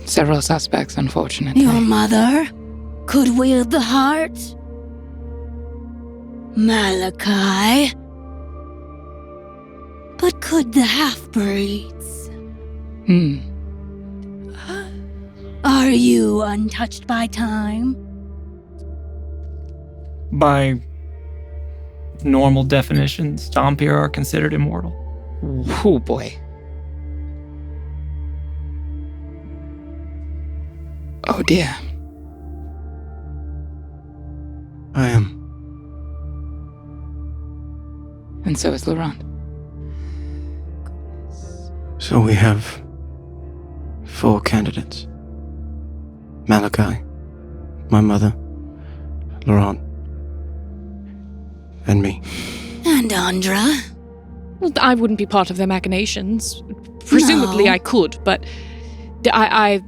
Several suspects, unfortunately. Your mother could wield the heart. Malachi. But could the half-breeds? Are you untouched by time? By normal definitions, Dhampir are considered immortal. Oh, boy. Oh, dear. I am. And so is Laurent. So we have 4 candidates. Malachi, my mother, Laurent, and me. And Andra? Well, I wouldn't be part of their machinations. Presumably No. I could, but I'm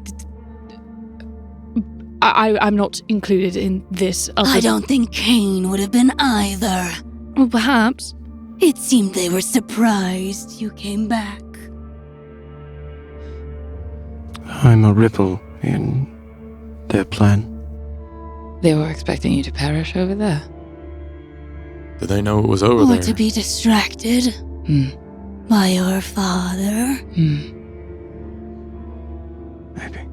not included in this. I don't think Cain would have been either. Well, perhaps. It seemed they were surprised you came back. I'm a ripple in their plan. They were expecting you to perish over there. Did they know it was over Or there? to be distracted by your father. Maybe.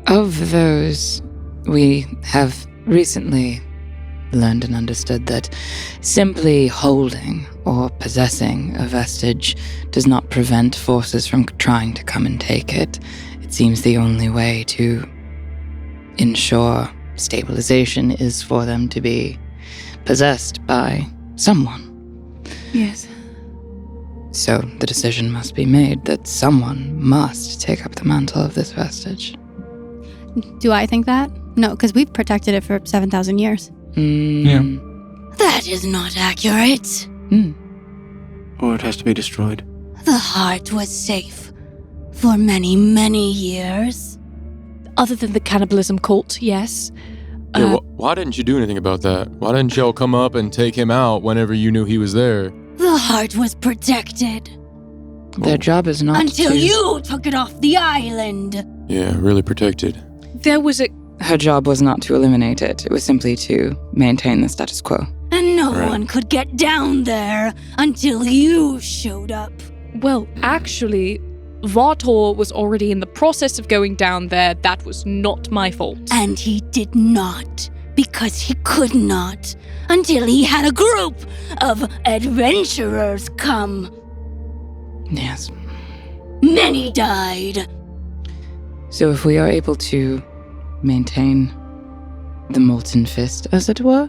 Of those, we have recently learned and understood that simply holding or possessing a vestige does not prevent forces from trying to come and take it. It seems the only way to ensure stabilization is for them to be possessed by someone. Yes. So the decision must be made that someone must take up the mantle of this vestige. Do I think that? No, because we've protected it for 7,000 years. Yeah. That is not accurate. Or it has to be destroyed. The heart was safe for many, many years. Other than the cannibalism cult, yes. Yeah, why didn't you do anything about that? Why didn't y'all come up and take him out whenever you knew he was there? The heart was protected. Their job is not until you took it off the island. Yeah, really protected. There was a... Her job was not to eliminate it. It was simply to maintain the status quo. And no one could get down there until you showed up. Well, actually, Vartor was already in the process of going down there. That was not my fault. And he did not, because he could not, until he had a group of adventurers come. Yes. Many died. So if we are able to maintain the molten fist, as it were,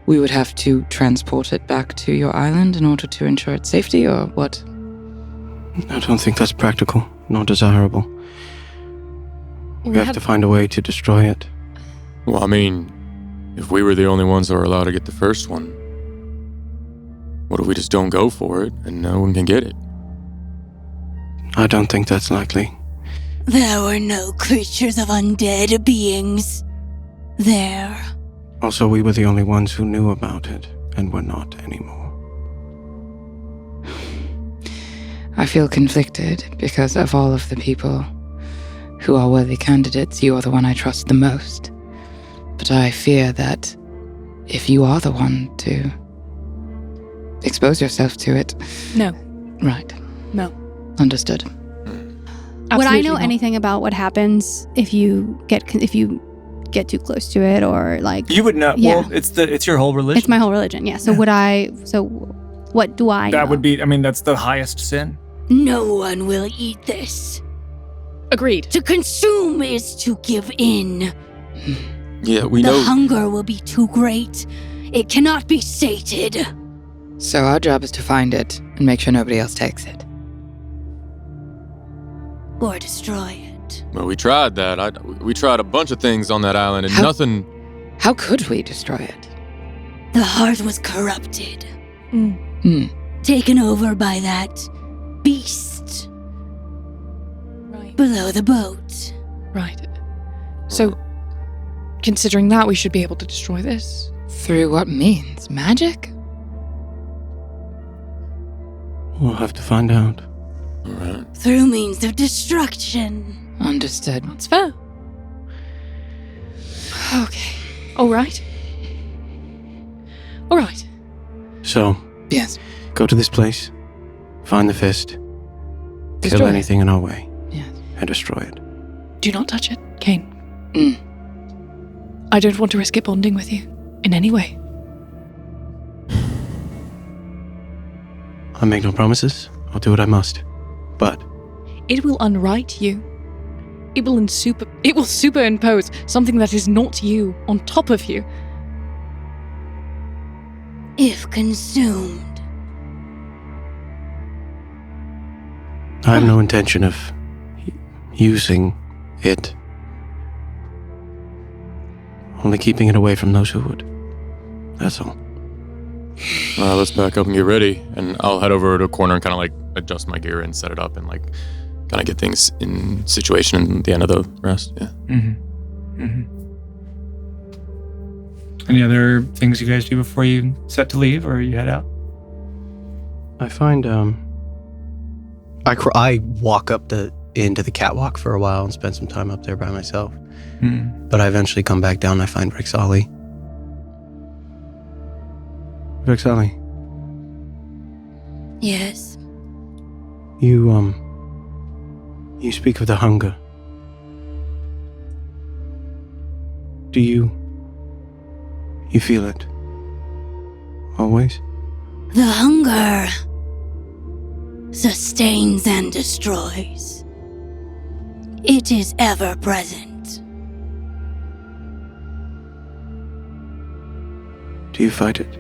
we would have to transport it back to your island in order to ensure its safety, or what? I don't think that's practical, nor desirable. We have to find a way to destroy it. Well, I mean, if we were the only ones that were allowed to get the first one, what if we just don't go for it and no one can get it? I don't think that's likely. There were no creatures of undead beings there. Also, we were the only ones who knew about it, and we're not anymore. I feel conflicted because of all of the people who are worthy candidates, you are the one I trust the most. But I fear that if you are the one to expose yourself to it... No. Right. No. Understood. Would I know not. anything about what happens if you get too close to it, or like You would know. Yeah. Well, it's your whole religion. it's my whole religion? Yeah. So would I? So what do I? That know? would be. I mean, that's the highest sin. No one will eat this. Agreed. To consume is to give in. Yeah, we The know. hunger will be too great. It cannot be sated. So our job is to find it and make sure nobody else takes it. Or destroy it. Well, we tried that. We tried a bunch of things on that island, and nothing. How could we destroy it? The heart was corrupted. Mm. Taken over by that beast Right. below the boat. Right. So, considering that, we should be able to destroy this. Through what means? Magic? We'll have to find out. All right. Through means of destruction. Understood. That's fair. Okay. All right. All right. So, Yes. go to this place, find the fist, Destroy kill it. anything in our way, Yes. and destroy it. Do not touch it, Kane. Mm. I don't want to risk it bonding with you in any way. I make no promises. I'll do what I must. But It will unwrite you. It will superimpose something that is not you on top of you. If consumed. I have no intention of using it. Only keeping it away from those who would. That's all. Let's back up and get ready, and I'll head over to a corner and kind of like adjust my gear and set it up and like kind of get things in situation and the end of the rest. Yeah. Mm-hmm. Mm-hmm. Any other things you guys do before you set to leave, or you head out? I find I walk up into the catwalk for a while and spend some time up there by myself. Mm. But I eventually come back down and I find Rixali. Rixali, Yes. you speak of the hunger. Do you feel it? Always? The hunger sustains and destroys. It is ever present. Do you fight it?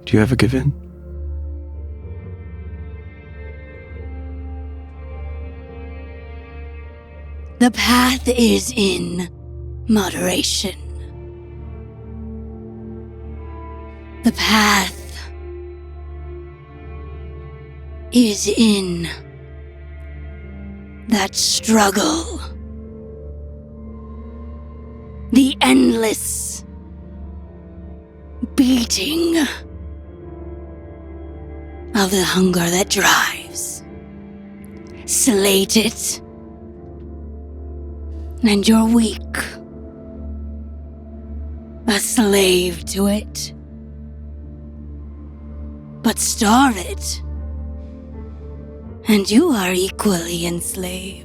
Do you ever give in? The path is in moderation. The path is in that struggle The endless beating of the hunger that drives. Slate it, and you're weak. A slave to it. But starve it, and you are equally enslaved.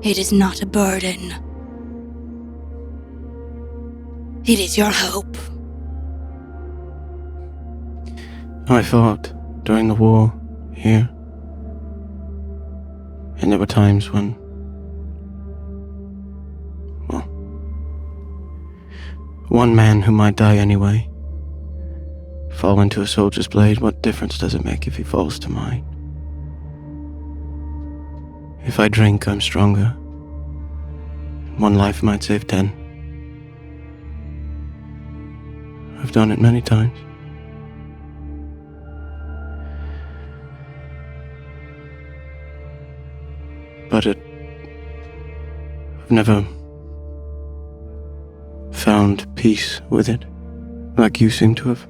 It is not a burden. It is your hope. I fought during the war here. And there were times when, well, one man who might die anyway, fall into a soldier's blade, what difference does it make if he falls to mine? If I drink, I'm stronger. One life might save 10. I've done it many times. But I've never found peace with it, like you seem to have.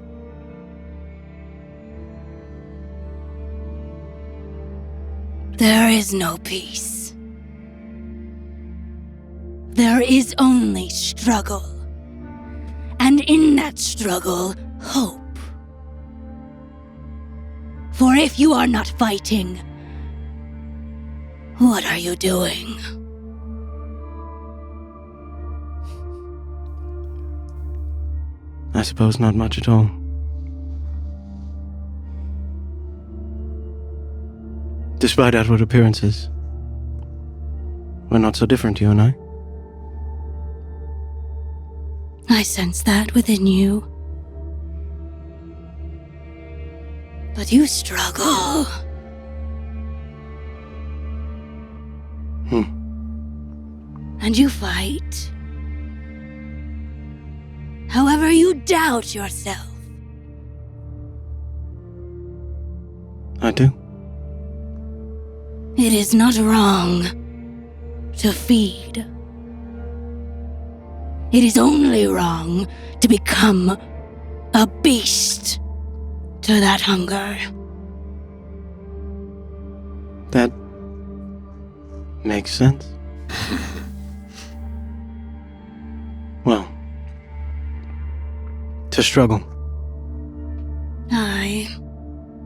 There is no peace. There is only struggle. And in that struggle, hope. For if you are not fighting, what are you doing? I suppose not much at all. Despite outward appearances, we're not so different, you and I. I sense that within you. But you struggle. And you fight. However, you doubt yourself. I do. It is not wrong to feed. It is only wrong to become a beast to that hunger. That makes sense. Well, to struggle Aye,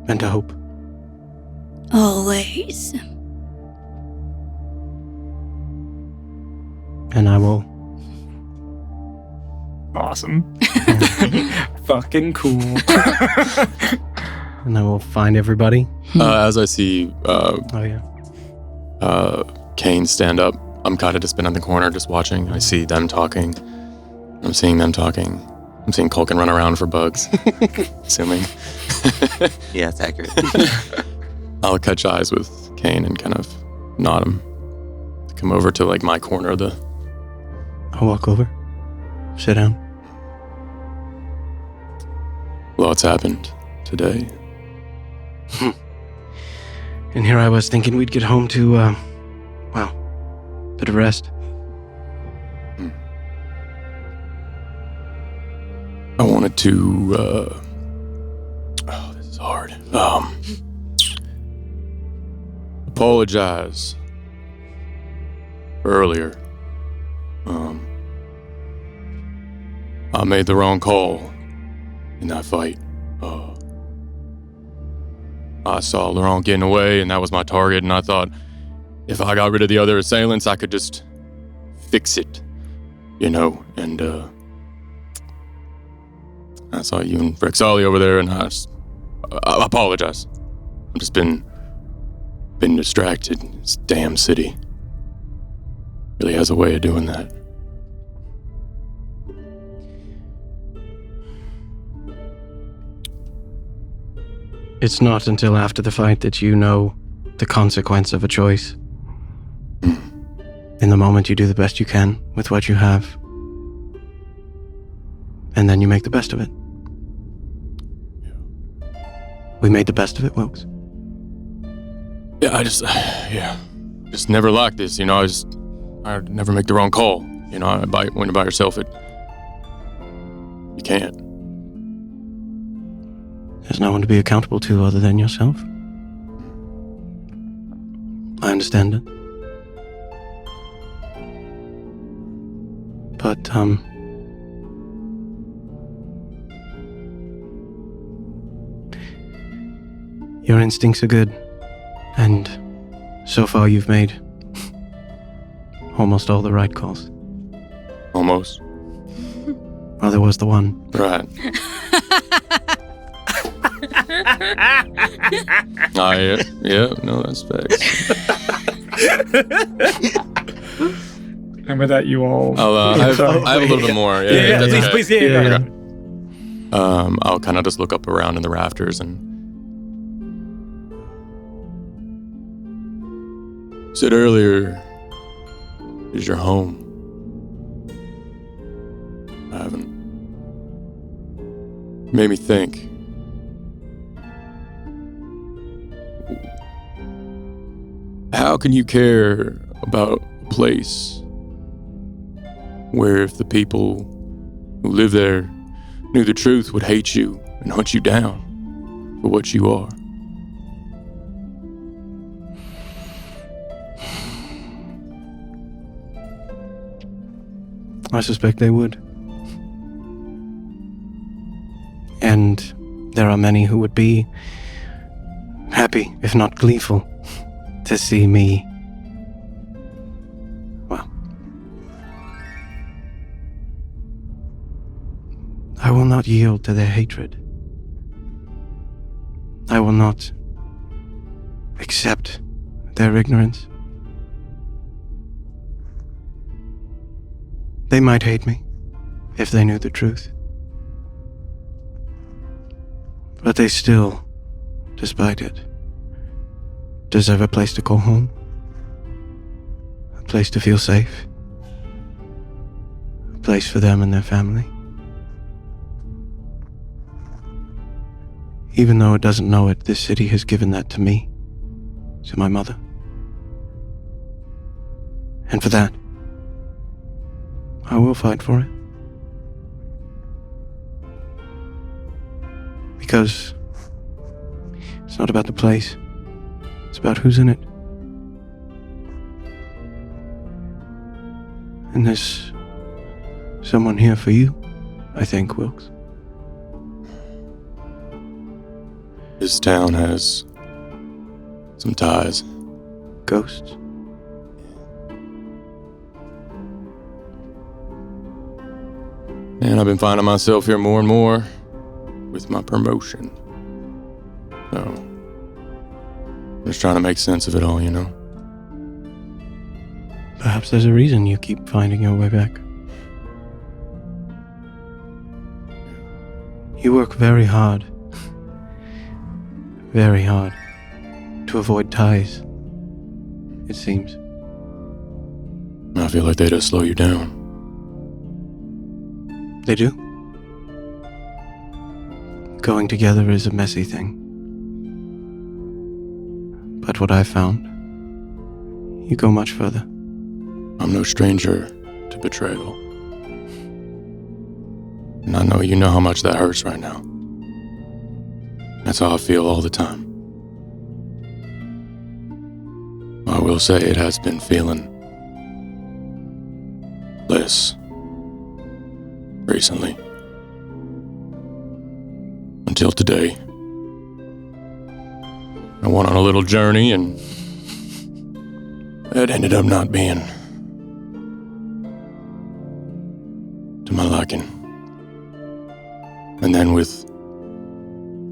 and to hope. always. And I will. Awesome. Fucking cool. And I will find everybody. As I see Kane stand up, I'm kind of just been in the corner just watching. I see them talking. I'm seeing them talking. I'm seeing Culkin run around for bugs. Assuming. Yeah, it's accurate. I'll catch eyes with Kane and kind of nod him. Come over to like my corner of the... I'll walk over. Sit down. Lots happened today. And here I was thinking we'd get home to, bit of rest. I wanted to, this is hard. Apologize. Earlier. I made the wrong call in that fight. I saw Laurent getting away, and that was my target, and I thought if I got rid of the other assailants, I could just fix it, and I saw you and Rexali over there, and I apologize. I've just been distracted. This damn city really has a way of doing that. It's not until after the fight that you know the consequence of a choice. In the moment, you do the best you can with what you have. And then you make the best of it. We made the best of it, Wilkes. Yeah, I just never liked this, I just I'd never make the wrong call. You know, when you're by yourself, you can't. There's no one to be accountable to other than yourself. I understand it. But, your instincts are good, and so far you've made almost all the right calls. Almost. Well, there was the one. Right. No, that's facts. Remember that you all... I have a little bit more. Yeah, please, yeah. Okay. I'll kind of just look up around in the rafters and said earlier, is your home. I haven't. Made me think. How can you care about a place where if the people who live there knew the truth would hate you and hunt you down for what you are? I suspect they would. And there are many who would be happy, if not gleeful, to see me, well, I will not yield to their hatred. I will not accept their ignorance. They might hate me if they knew the truth. But they still, despite it, deserve a place to call home. A place to feel safe. A place for them and their family. Even though it doesn't know it, this city has given that to me, to my mother. And for that, I will fight for it. Because it's not about the place. It's about who's in it. And there's someone here for you, I think, Wilkes. This town has some ties. Ghosts? And I've been finding myself here more and more with my promotion. So, I'm just trying to make sense of it all, you know? Perhaps there's a reason you keep finding your way back. You work very hard to avoid ties, it seems. I feel like they just slow you down. They do. Going together is a messy thing. But what I've found, you go much further. I'm no stranger to betrayal. And I know you know how much that hurts right now. That's how I feel all the time. I will say it has been feeling less recently. Until today. I went on a little journey and it ended up not being to my liking. And then with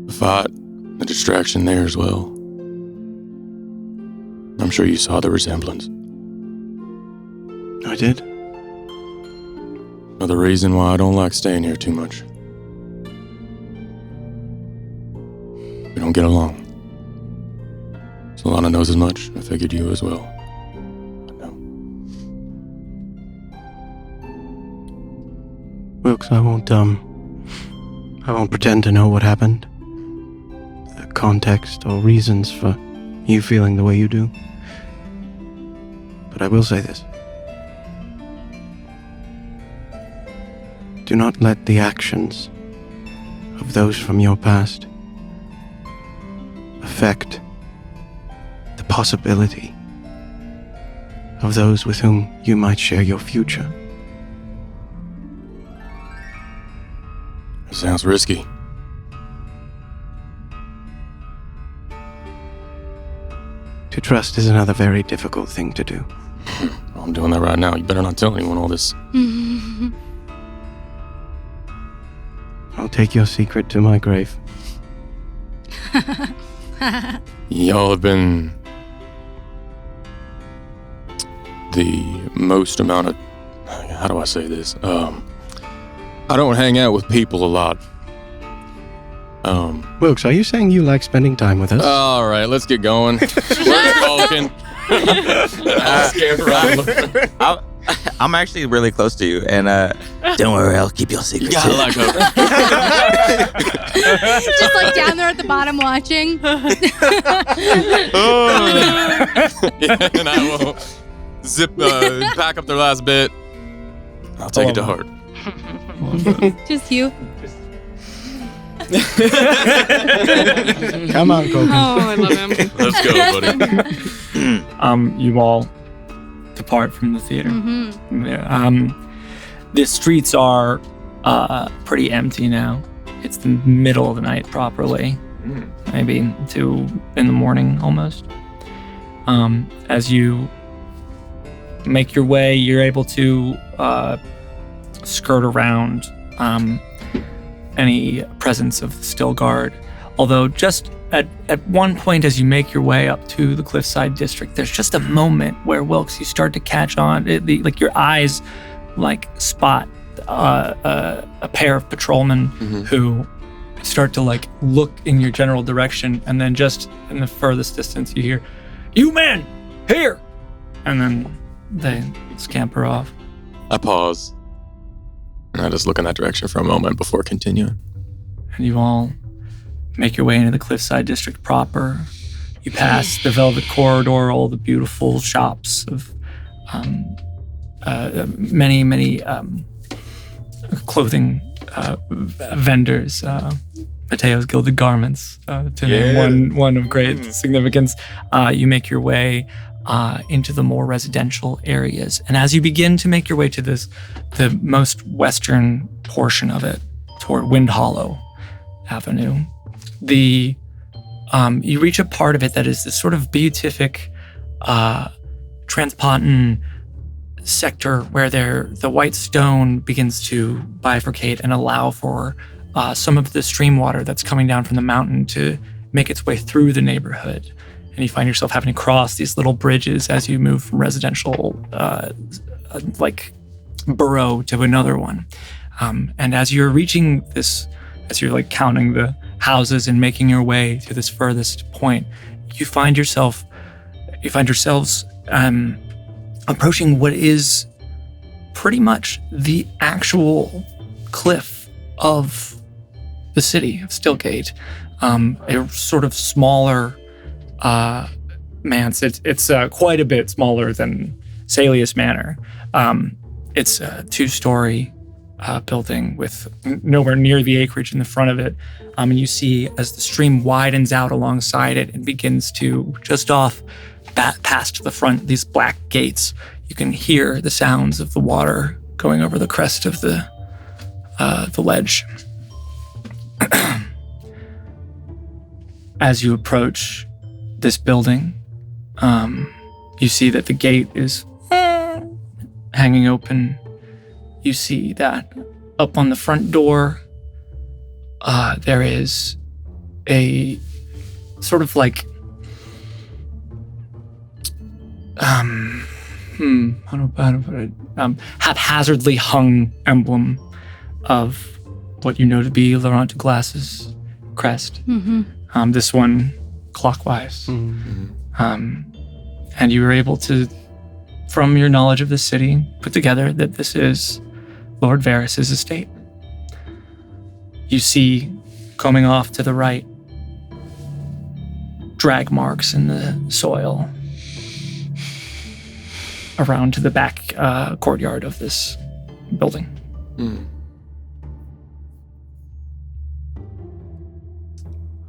the fight, the distraction there as well. I'm sure you saw the resemblance. I did. Another reason why I don't like staying here too much. We don't get along. Solana knows as much. I figured you as well. No. Wilkes, I won't pretend to know what happened. The context or reasons for you feeling the way you do. But I will say this. Do not let the actions of those from your past affect the possibility of those with whom you might share your future. Sounds risky. To trust is another very difficult thing to do. I'm doing that right now. You better not tell anyone all this. I'll take your secret to my grave. Y'all have been the most amount of... How do I say this? I don't hang out with people a lot. Wilkes, are you saying you like spending time with us? All right, let's get going. We're talking. I'm actually really close to you, and don't worry, I'll keep your secret. You gotta like her. Just like down there at the bottom watching. And I will pack up their last bit. I'll take it to heart. Just you. Come on, Coco. Oh, I love him. Let's go, buddy. You all depart from the theater. Mm-hmm. The streets are pretty empty now. It's the middle of the night properly, maybe 2 in the morning almost. As you make your way, you're able to skirt around any presence of the still guard. Although just at one point as you make your way up to the Cliffside District, there's just a moment where, Wilkes, you start to catch on, like your eyes like spot a pair of patrolmen who start to like look in your general direction, and then just in the furthest distance you hear, "You men, here!" And then they scamper off. I pause. And I just look in that direction for a moment before continuing. And you all make your way into the Cliffside District proper. You pass the Velvet Corridor, all the beautiful shops of many clothing vendors. Mateo's Gilded Garments, to name one of great significance. You make your way into the more residential areas. And as you begin to make your way to the most western portion of it, toward Wind Hollow Avenue, you reach a part of it that is this sort of beatific transponton sector where the white stone begins to bifurcate and allow for some of the stream water that's coming down from the mountain to make its way through the neighborhood. And you find yourself having to cross these little bridges as you move from residential like borough to another one. And as you're reaching this, as you're like counting the houses and making your way to this furthest point, you find yourselves approaching what is pretty much the actual cliff of the city of Stillgate. A sort of smaller manse. It's quite a bit smaller than Salius Manor. It's a 2-story building with nowhere near the acreage in the front of it. And you see as the stream widens out alongside it and begins to just off past the front, these black gates, you can hear the sounds of the water going over the crest of the ledge. As you approach this building, you see that the gate is hanging open. You see that up on the front door, there is a sort of like, how do I put it? Haphazardly hung emblem of what you know to be Laurent de Glace's crest. Mm-hmm. This one clockwise. Mm-hmm. And you were able to, from your knowledge of the city, put together that this is Lord Varys' estate. You see, coming off to the right, drag marks in the soil around to the back courtyard of this building.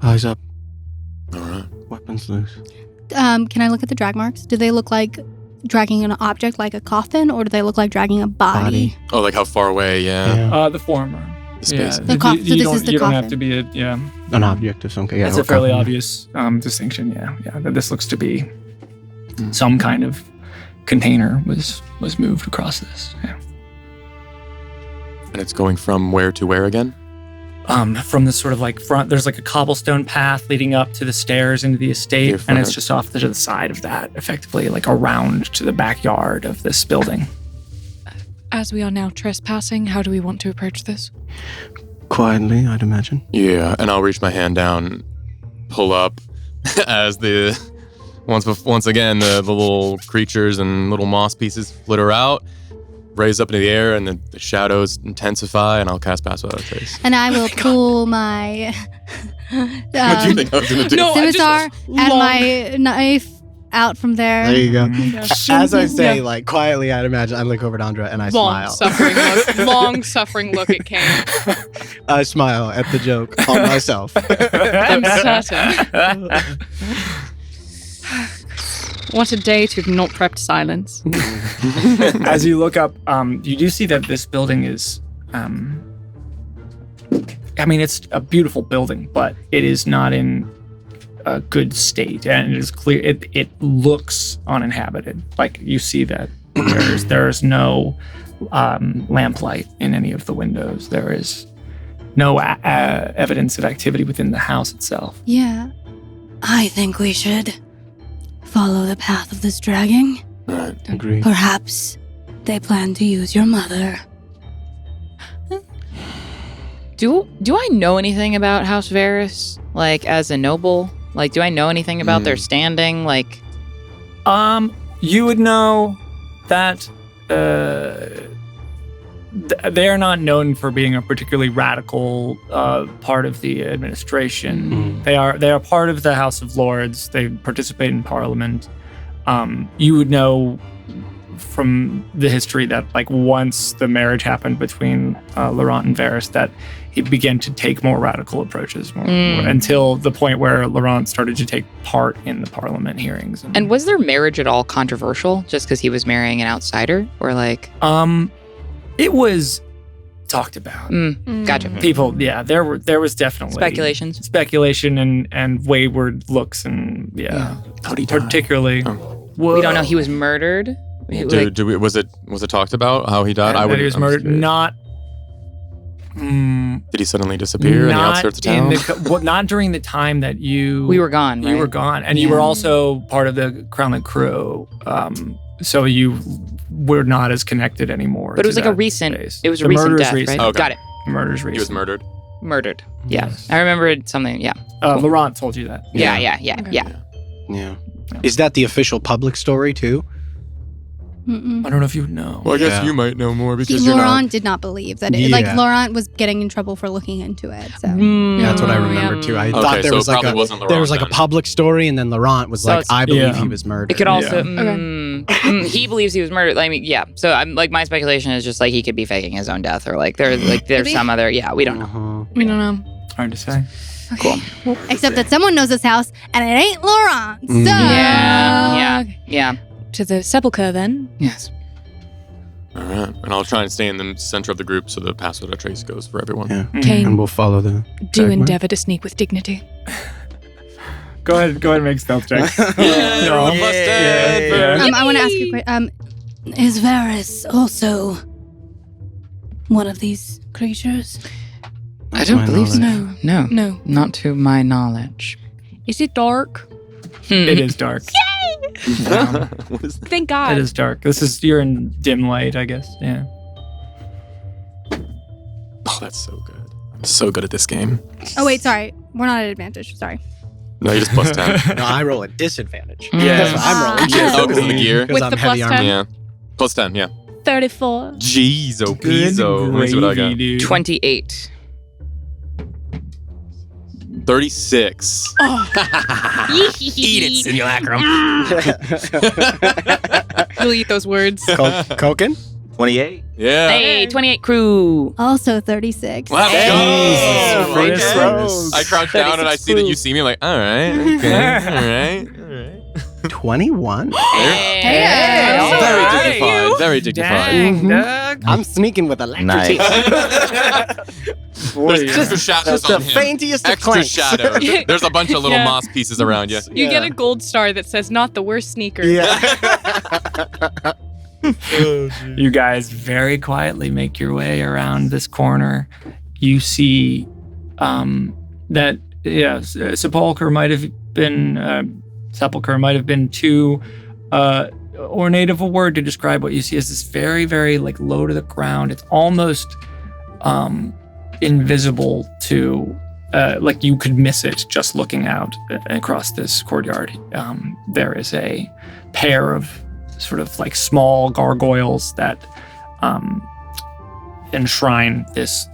Eyes up. All right. Weapons loose. Can I look at the drag marks? Do they look like dragging an object like a coffin, or do they look like dragging a body? Oh, like how far away? Yeah. The former. The space. The coffin. So this is the you don't coffin. have to be An object of some kind. Yeah, That's a fairly obvious distinction. Yeah. That this looks to be some kind of container was moved across this. Yeah. And it's going from where to where again? From the sort of like front, there's like a cobblestone path leading up to the stairs into the estate, and it's just off to the side of that, effectively like around to the backyard of this building. As we are now trespassing, how do we want to approach this? Quietly, I'd imagine. Yeah, and I'll reach my hand down, pull up as once again the little creatures and little moss pieces flitter out, raise up into the air, and the shadows intensify, and I'll cast Pass Without a Trace. And I will pull my What do you think I was going to do? scimitar and my knife out from there. There you go. As I say, like, quietly, I'd imagine, I look over at Andra and I smile. Long suffering look at Kane. I smile at the joke on myself. I'm certain. What a day to have not prepped silence. As you look up, you do see that this building is, it's a beautiful building, but it is not in a good state, and it is clear it looks uninhabited. Like, you see that there's no lamplight in any of the windows. There is no evidence of activity within the house itself. Yeah. I think we should follow the path of this dragging. Right. Agree. Perhaps they plan to use your mother. Do I know anything about House Varys? Like, as a noble? Like, do I know anything about their standing? Like, you would know that they are not known for being a particularly radical part of the administration. They are part of the House of Lords. They participate in Parliament. You would know from the history that, like, once the marriage happened between Laurent and Varys, that he began to take more radical approaches more, until the point where Laurent started to take part in the Parliament hearings. And was their marriage at all controversial just because he was marrying an outsider? Or like... It was talked about. Gotcha. People, there was definitely speculation and wayward looks, and How'd he die? Particularly. We don't know. He was murdered. Was it talked about how he died? He was murdered. Not. Did he suddenly disappear in the outskirts of town? Not during the time that we were gone. You were gone, and you were also part of the Crownland crew. So you were not as connected anymore. But it was like a recent. Space. It was a recent death, right? Okay. Got it. The murder's recent. He was murdered. Murdered. Yeah, I remembered something. Yeah. Laurent told you that. Yeah. Yeah. Is that the official public story too? I don't know if you know. Well, I guess you might know more because you're Laurent not. did not believe that. Laurent was getting in trouble for looking into it. So That's what I remember too. I thought there was like a public story, and then Laurent was like, I believe he was murdered. It could also. He believes he was murdered. I mean, So I'm like, my speculation is just like he could be faking his own death, or like there's some other. Yeah, we don't know. We don't know. Hard to say. Cool. Except that someone knows this house, and it ain't Laurent. So Yeah. To the sepulchre, then. Yes. All right, and I'll try and stay in the center of the group so the Pass Without a Trace goes for everyone. Yeah. Kane, and we'll follow the. Do endeavor to sneak with dignity. Go ahead and make stealth checks. I want to ask you a question. Is Varys also one of these creatures? I don't believe so. No. Not to my knowledge. Is it dark? It is dark. What is that? Thank God. It is dark. You're in dim light, I guess. Yeah. Oh, that's so good. I'm so good at this game. Oh wait, sorry. We're not at advantage. Sorry. No, you just plus 10. No, I roll a disadvantage. Yeah. That's what I'm rolling. Because of the gear? With I'm the heavy plus armor. 10? Yeah. Plus 10, yeah. 34. Jeez, oh, Good peso. Let me see what I got. dude. 28. 36. Eat it, simulacrum. We'll eat those words. Koken? 28. Yeah. Hey, 28 crew. Also 36. Let's Jesus, go. Jesus. Rose. I crouch down and I see that you see me. I'm like, all right, okay, all right. 21. Very dignified. Very dignified. Dang, Doug. I'm sneaking with electricity. There's extra shadows the on him. faintest of Extra clanks. shadows. There's a bunch of little Yeah. moss pieces around you. You get a gold star that says "Not the worst sneaker." You guys very quietly make your way around this corner. You see that sepulcher might have been too ornate of a word to describe what you see as this very, very like low to the ground. It's almost invisible to like you could miss it just looking out across this courtyard. There is a pair of sort of like small gargoyles that enshrine this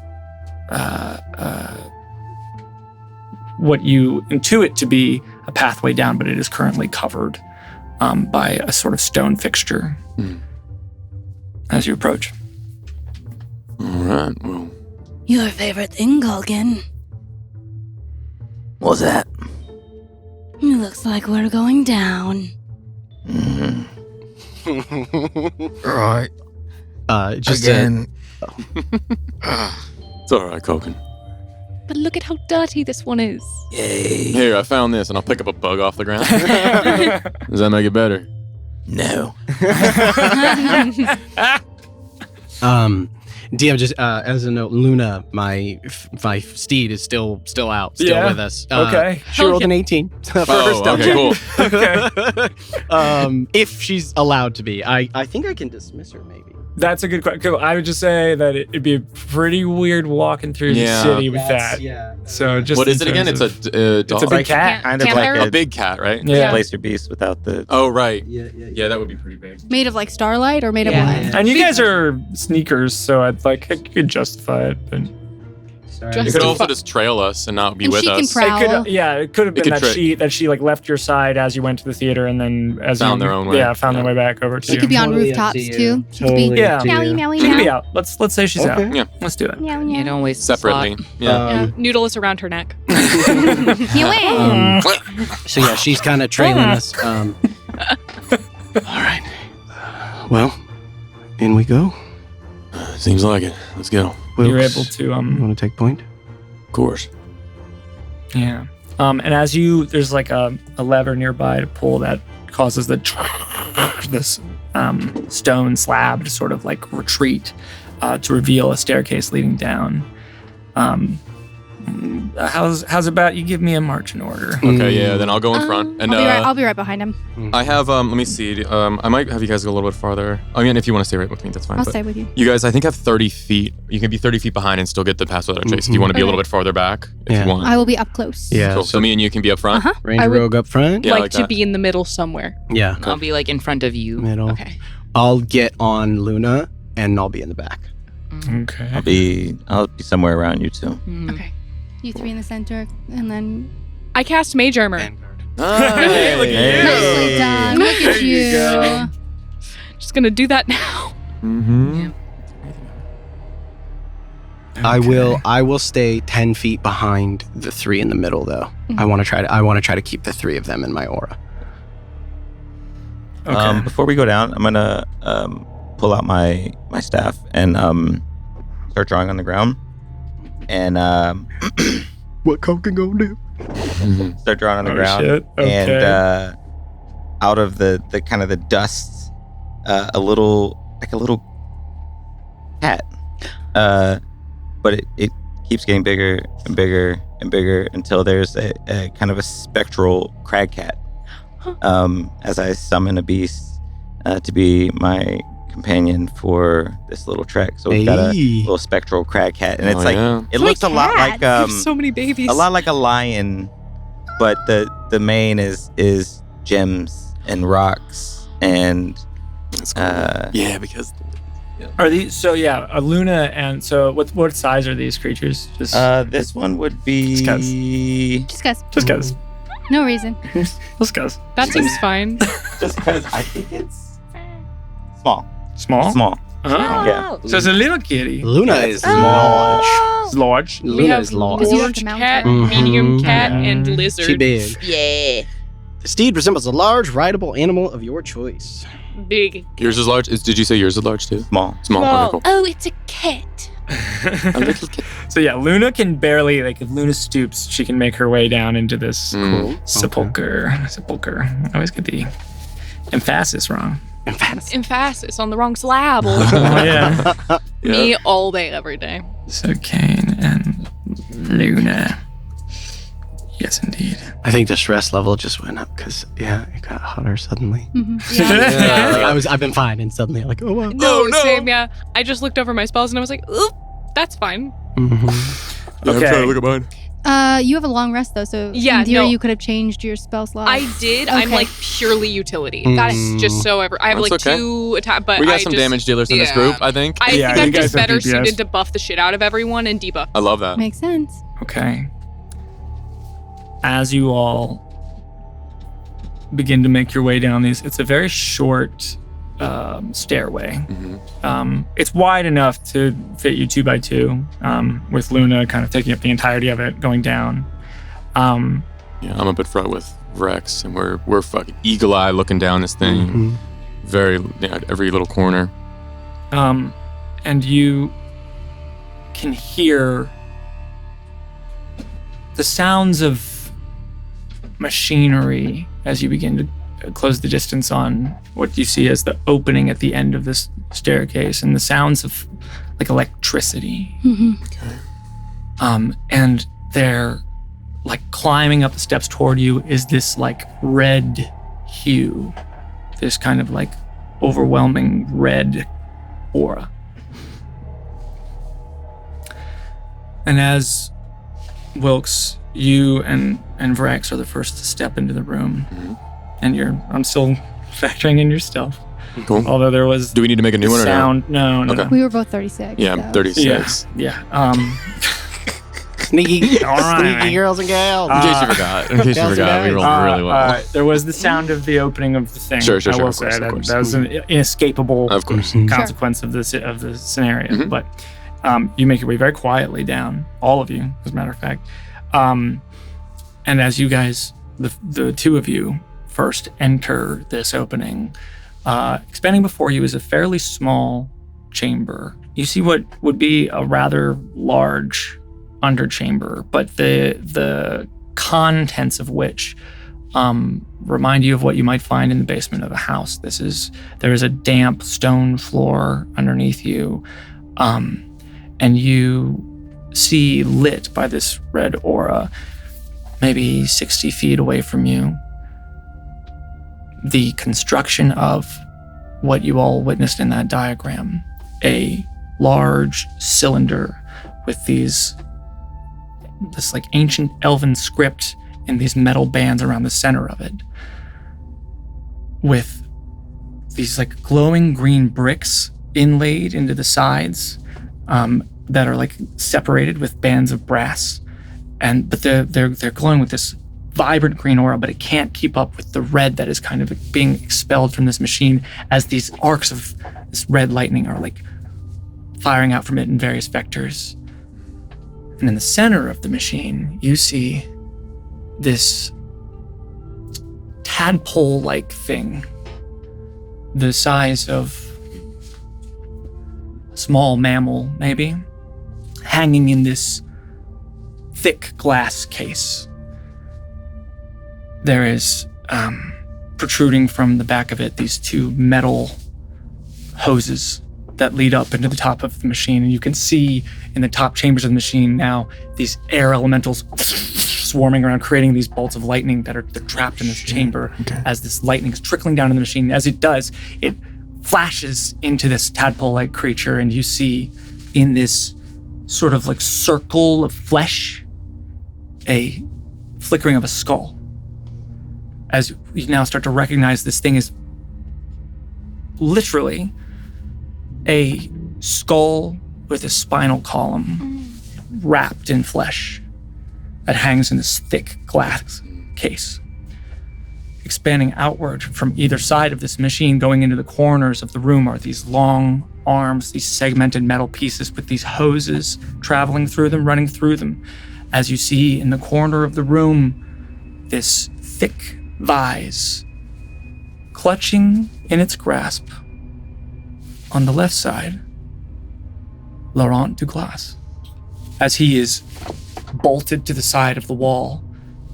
what you intuit to be a pathway down, but it is currently covered by a sort of stone fixture as you approach. All right, well. Your favorite thing, Gulgin? What's that? It looks like we're going down. Right. Just Again. It's all right, Koken. But look at how dirty this one is. Yay. Here, I found this, and I'll pick up a bug off the ground. Does that make it better? No. DM, just as a note, Luna, my steed, is still out, still with us. Okay. She rolled an 18 for her stealth okay, check. cool. If she's allowed to be, I think I can dismiss her maybe. That's a good question. Cool. I would just say that it'd be a pretty weird walking through the city with that. Yeah. So just What in is it again? terms It's of- a it's a dog. big cat. Kind of Can't like hurt. A big cat, right? Yeah. Placer beast without the. Oh, right. Yeah. That would be pretty big. Made of like starlight or made of Yeah. what? And you guys are sneakers, so I'd like I could justify it, but You could also just trail us and not be And with she can us. prowl. it could have It been could that she like left your side as you went to the theater, and then as Found you their own way. Yeah, found their Yeah. way back over to She you. could be on Totally up rooftops to you. too. She could Totally be up to meowy, you. meowy, She could be meow. out. Let's say she's Okay. out. Yeah. Let's do it. Meow, You meow. don't waste Separately. Spot. Yeah. Noodle is around her neck. Meow. So yeah, she's kind of trailing us. All right. Well, in we go. Seems like it. Let's go. You're Wilkes, able to You want to take point? Of course. Yeah. And as there's like a lever nearby to pull that causes this stone slab to sort of like retreat to reveal a staircase leading down. How's about you give me a marching order? Okay, yeah, then I'll go in front. And I'll be right behind him. I have, let me see. I might have you guys go a little bit farther. I mean, if you want to stay right with me, that's fine. I'll but stay with you. You guys, I think, have 30 feet. You can be 30 feet behind and still get the pass without a trace if you want to be a little bit farther back, if Yeah. you want. I will be up close. Yeah. Cool. So me and you can be up front. Ranger I would- Rogue up front. Yeah, like like to that. be in the middle somewhere. Yeah. I'll be like in front of you. Middle. Okay. I'll get on Luna and I'll be in the back. Okay. I'll be somewhere around you too. Okay. You three in the center, and then I cast Mage Armor. Hey, look at you. nicely done. Look at There you go. you. Just gonna do that now. Mm-hmm. I will stay 10 feet behind the three in the middle though. I want to try to keep the three of them in my aura. Okay. Before we go down, I'm gonna pull out my staff and start drawing on the ground. And What Coke can go do? start drawing on the Oh, ground. shit. Okay. And out of the kind of the dust, a little cat. But it keeps getting bigger and bigger and bigger until there's a kind of a spectral crag cat. As I summon a beast to be my companion for this little trek. So we've got a little spectral crag cat, and it's it looks a lot like so many babies. a lot like a lion, but the mane is gems and rocks and Yeah, because Are these so? Yeah, a Luna, and so what size are these creatures? Just this one would be Just cause. just guys. No reason. Just guys. That seems fine. just because I think it's small. Small. Small. Yeah. So it's a little kitty. Luna is large. It's large. We Luna have is large. you have large to mount cat, her. medium cat, Yeah. and lizard. She big. Yeah. The steed resembles a large, rideable animal of your choice. Big. Yours is large. Did you say yours is large too? Small. Small. Small. Okay, cool. Oh, it's a cat. A little kid. So yeah, Luna can barely, like, if Luna stoops, she can make her way down into this Mm. sepulcher. I always get the emphasis wrong. Emphasis on the wrong syllable. Oh, yeah. Me all day, every day. So Kane and Luna. Yes, indeed. I think the stress level just went up because, it got hotter suddenly. Yeah. I've been fine, and suddenly I'm like, oh, wow. No, same, yeah. I just looked over my spells and I was like, oop, that's fine. Mm-hmm. Yeah, I'm Okay. trying to look at mine. You have a long rest though, so Yeah, in theory no. you could have changed your spell slot. I did. I'm Okay. like purely utility. Got it. Just so ever. I have That's like okay. 2 attack, but We got I some just, damage dealers in this group, I think. I Yeah, think you I'm guys just have better DPS. suited to buff the shit out of everyone and debuff. I love that. Makes sense. Okay. As you all begin to make your way down these, it's a very short stairway. It's wide enough to fit you 2 by 2, with Luna kind of taking up the entirety of it going down. Yeah, I'm up at front with Rex, and we're fucking eagle eye looking down this thing, Mm-hmm. very every little corner. And you can hear the sounds of machinery as you begin to close the distance on what you see as the opening at the end of this staircase, and the sounds of like electricity. And they're like climbing up the steps toward you is this like red hue, this kind of like overwhelming red aura. And as Wilkes, you and Vrax are the first to step into the room, and I'm still factoring in your stealth. Cool. Although there was Do we need to make a new one or sound. No. Okay. We were both 36. Yeah, so. I'm 36. Yeah. Sneaky, All right. sneaky girls and gals. In case you forgot. In case you forgot, we rolled really well. There was the sound of the opening of the thing. Sure, I will of say course, that, of course. that was an inescapable Of course. consequence of the scenario. But you make your way very quietly down, all of you, as a matter of fact. And as you guys, the 2 of you, first enter this opening, expanding before you is a fairly small chamber. You see what would be a rather large underchamber, but the contents of which remind you of what you might find in the basement of a house. There is a damp stone floor underneath you, and you see lit by this red aura, maybe 60 feet away from you, the construction of what you all witnessed in that diagram, a large cylinder with this like ancient elven script in these metal bands around the center of it, with these like glowing green bricks inlaid into the sides, that are like separated with bands of brass, but they're glowing with this vibrant green aura, but it can't keep up with the red that is kind of being expelled from this machine as these arcs of this red lightning are like firing out from it in various vectors. And in the center of the machine, you see this tadpole-like thing, the size of a small mammal, maybe, hanging in this thick glass case. There is protruding from the back of it these 2 metal hoses that lead up into the top of the machine, and you can see in the top chambers of the machine now these air elementals swarming around, creating these bolts of lightning that are trapped in this chamber. As this lightning is trickling down in the machine. As it does, it flashes into this tadpole-like creature, and you see in this sort of like circle of flesh a flickering of a skull. As you now start to recognize this thing is literally a skull with a spinal column wrapped in flesh that hangs in this thick glass case. Expanding outward from either side of this machine, going into the corners of the room, are these long arms, these segmented metal pieces with these hoses traveling through them, running through them. As you see in the corner of the room, this thick vise clutching in its grasp. On the left side, Laurent Douglas, as he is bolted to the side of the wall.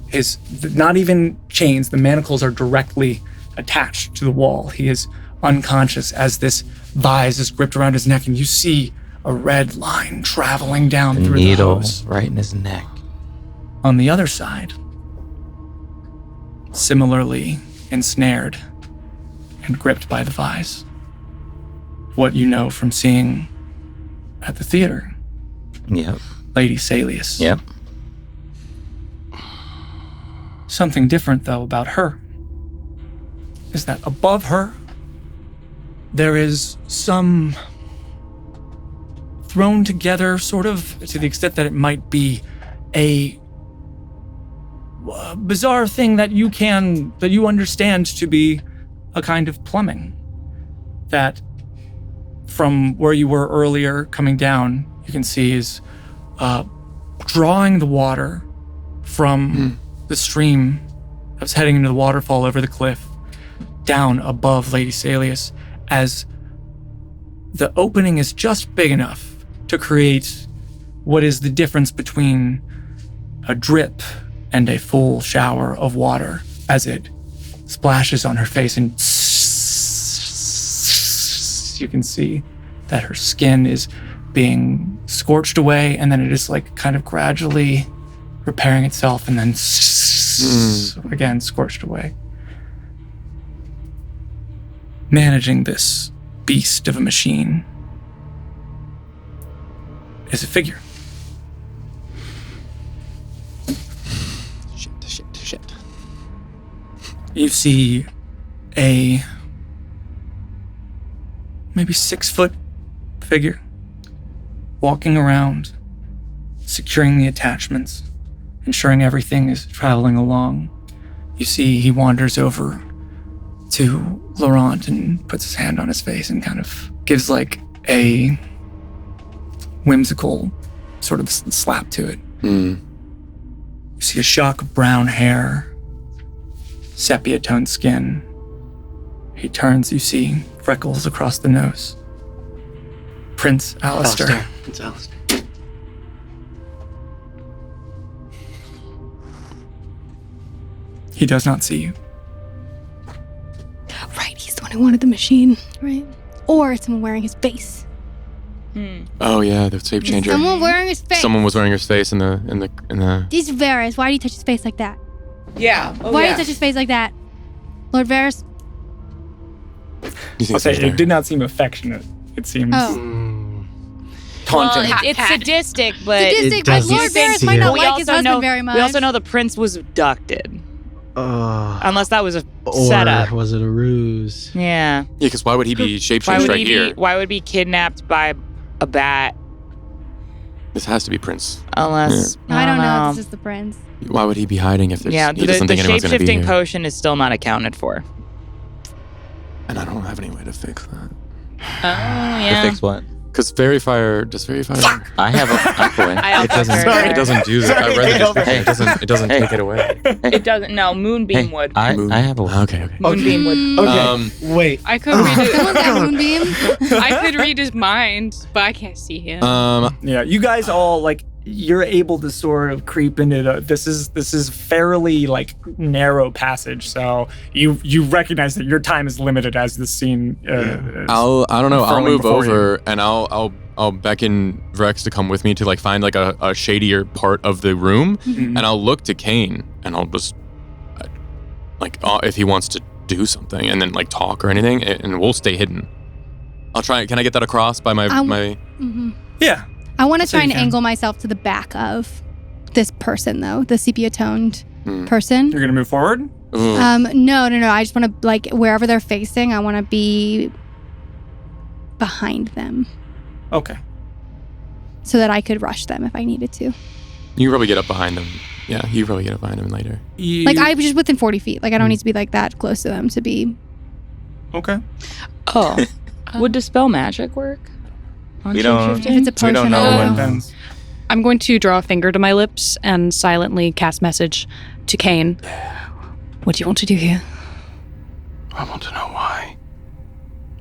His, not even chains, the manacles are directly attached to the wall. He is unconscious as this vise is gripped around his neck, and you see a red line traveling down through the hose. Right in his neck. On the other side, similarly ensnared and gripped by the vise. What you know from seeing at the theater. Yep. Lady Salius. Yep. Something different, though, about her is that above her, there is some thrown together, sort of, to the extent that it might be a bizarre thing that you understand to be a kind of plumbing. That from where you were earlier coming down, you can see is drawing the water from the stream that was heading into the waterfall over the cliff down above Lady Salius, as the opening is just big enough to create what is the difference between a drip and a full shower of water as it splashes on her face, and you can see that her skin is being scorched away, and then it is like kind of gradually repairing itself, and then again scorched away. Managing this beast of a machine is a figure. Shit. You see a maybe 6-foot figure walking around, securing the attachments, ensuring everything is traveling along. You see he wanders over to Laurent and puts his hand on his face and kind of gives like a whimsical sort of slap to it. You see a shock of brown hair, sepia-toned skin. He turns, you see freckles across the nose. Prince Alistair. Prince Alistair. He does not see you. Right, he's the one who wanted the machine, right? Or someone wearing his face. Oh yeah, the shape changer. Someone wearing his face. Someone was wearing his face in the. These Varys, why do you touch his face like that? Yeah. Why do you touch his face like that? Lord Varys? You think I'll say it's there? it did not seem affectionate. It seems Oh. taunting. Well, it's sadistic, but Sadistic, but Lord Varys might not like his husband very much. We also know the prince was abducted. Unless that was a Or setup. was it a ruse? Yeah. Yeah, because why would he be Why shapeshifted would right he here? be? Why would he be kidnapped by a bat? This has to be Prince. Unless I don't know. This is the prince. Why would he be hiding if there's, Yeah, he doesn't the think anyone's going to be shape-shifting here? potion is still not accounted for. And I don't have any way to fix that. Oh yeah. To fix what? Because does Verifier? I have a way. I also It doesn't. heard- It doesn't do that. I read the description. Hey. It doesn't Hey. take it away. It doesn't. No, Moonbeam would. I have a way. Okay. Moonbeam would. Okay. Wait. I could read Someone got Moonbeam? I could read his mind, but I can't see him. Yeah, you guys all like you're able to sort of creep into this is fairly like narrow passage, so you recognize that your time is limited as this scene. Is I don't know. I'll unfurling move before you. over and I'll beckon Rex to come with me to like find like a shadier part of the room, Mhm. and I'll look to Kane and I'll just like if he wants to do something and then like talk or anything, and we'll stay hidden. I'll try. Can I get that across by my Mhm. Yeah. I want to So try you and can. angle myself to the back of this person, though, the sepia-toned person. You're gonna move forward? Ooh. No. I just want to, like, wherever they're facing, I want to be behind them Okay. so that I could rush them if I needed to. You can probably get up behind him. Yeah, you can probably get up behind him later. Like, I was just within 40 feet. Like, I don't need to be, like, that close to them to be... Okay. Oh. Would dispel magic work? We don't. If it's a potion, we don't know I what don't know. Depends. I'm going to draw a finger to my lips and silently cast message to Kane. What do you want to do here? I want to know why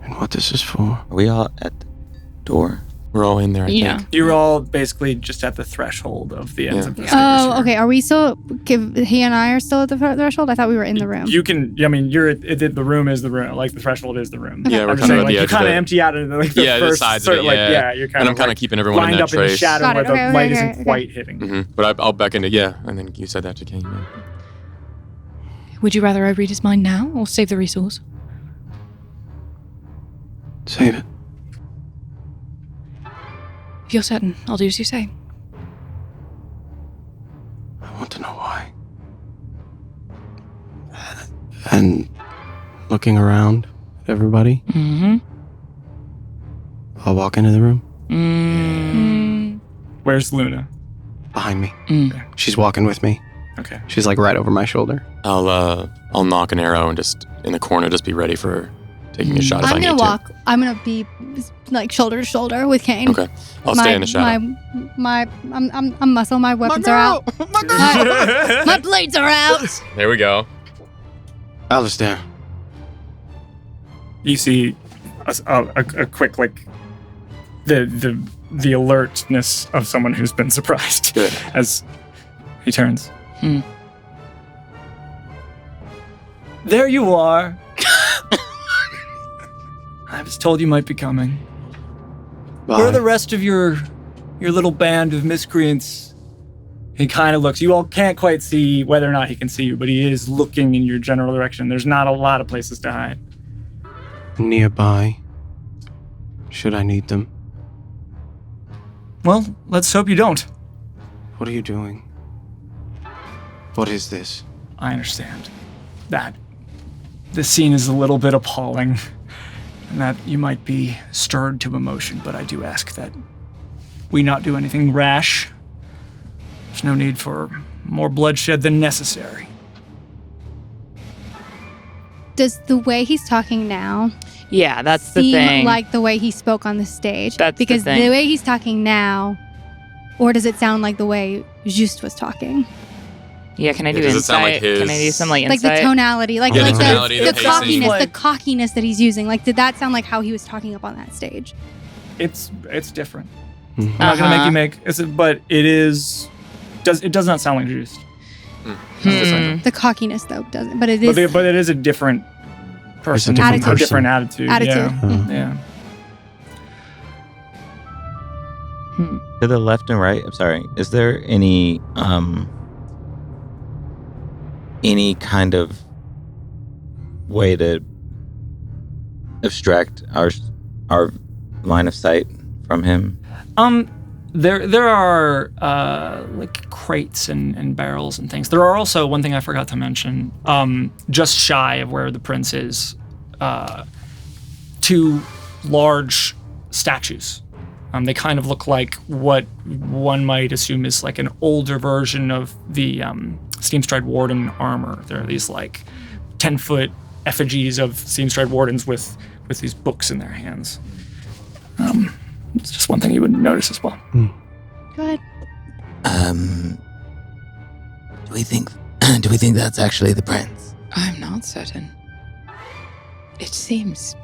and what this is for. Are we all at the door? We're all in there, I think. You're all basically just at the threshold of the ends of the stairs. Oh, okay. Are we still? He and I are still at the threshold. I thought we were in the room. You can. I mean, you're. The room is the room. Like the threshold is the room. Yeah, we're I'm kind saying, of at like, the you edge kind of of it. empty out into like the Yeah, first the sides sort of it, like yeah. you're kind And of I'm kind of like keeping everyone in lined that up in the trace. shadow Got where it. the Okay, light okay, isn't okay. quite hitting. But I'll beckon it, and then you said that to Kane. Yeah. Would you rather I read his mind now or save the resource? Save it. If you're certain, I'll do as you say. I want to know why. And looking around at everybody, Mm-hmm. I'll walk into the room Where's Luna? behind me. Mm. She's walking with me. Okay. She's like right over my shoulder. I'll knock an arrow and just in the corner, just be ready for taking a shot if I I'm need gonna to. walk. I'm gonna be like shoulder to shoulder with Kane. Okay, I'll stay in the shadow. I'm muscle. My weapons are out. My blades are out. There we go. Alistair. You see a quick like the alertness of someone who's been surprised Good. as he turns. Hmm. There you are. I was told you might be coming. Where are the rest of your little band of miscreants? He kind of looks. You all can't quite see whether or not he can see you, but he is looking in your general direction. There's not a lot of places to hide. Nearby. Should I need them? Well, let's hope you don't. What are you doing? What is this? I understand that the scene is a little bit appalling and that you might be stirred to emotion, but I do ask that we not do anything rash. There's no need for more bloodshed than necessary. Does the way he's talking now Yeah, that's the seem thing. like the way he spoke on the stage? That's the because thing. way he's talking now, or does it sound like the way Juste was talking? Yeah, can I do Yeah, does it sound insight? like his- Can I do some like Like insight? the tonality, like Yeah, like the tonality, the the pacing. cockiness, the Like- cockiness that he's using. Like, did that sound like how he was talking up on that stage? It's different. Mhm. I'm not gonna make Uh-huh. you make, but it is. It does not sound like juiced. The cockiness though doesn't, but it is. But it is a different person, different a different attitude. Attitude. Yeah. To the left and right, I'm sorry, is there any kind of way to abstract our line of sight from him? There are like crates and barrels and things. There are also, one thing I forgot to mention, just shy of where the prince is, 2 large statues. They kind of look like what one might assume is like an older version of the Steamstride Warden armor. There are these like 10-foot effigies of Steamstride Wardens with these books in their hands. It's just one thing you would notice as well. Go ahead. Do we think that's actually the prince? I'm not certain. It seems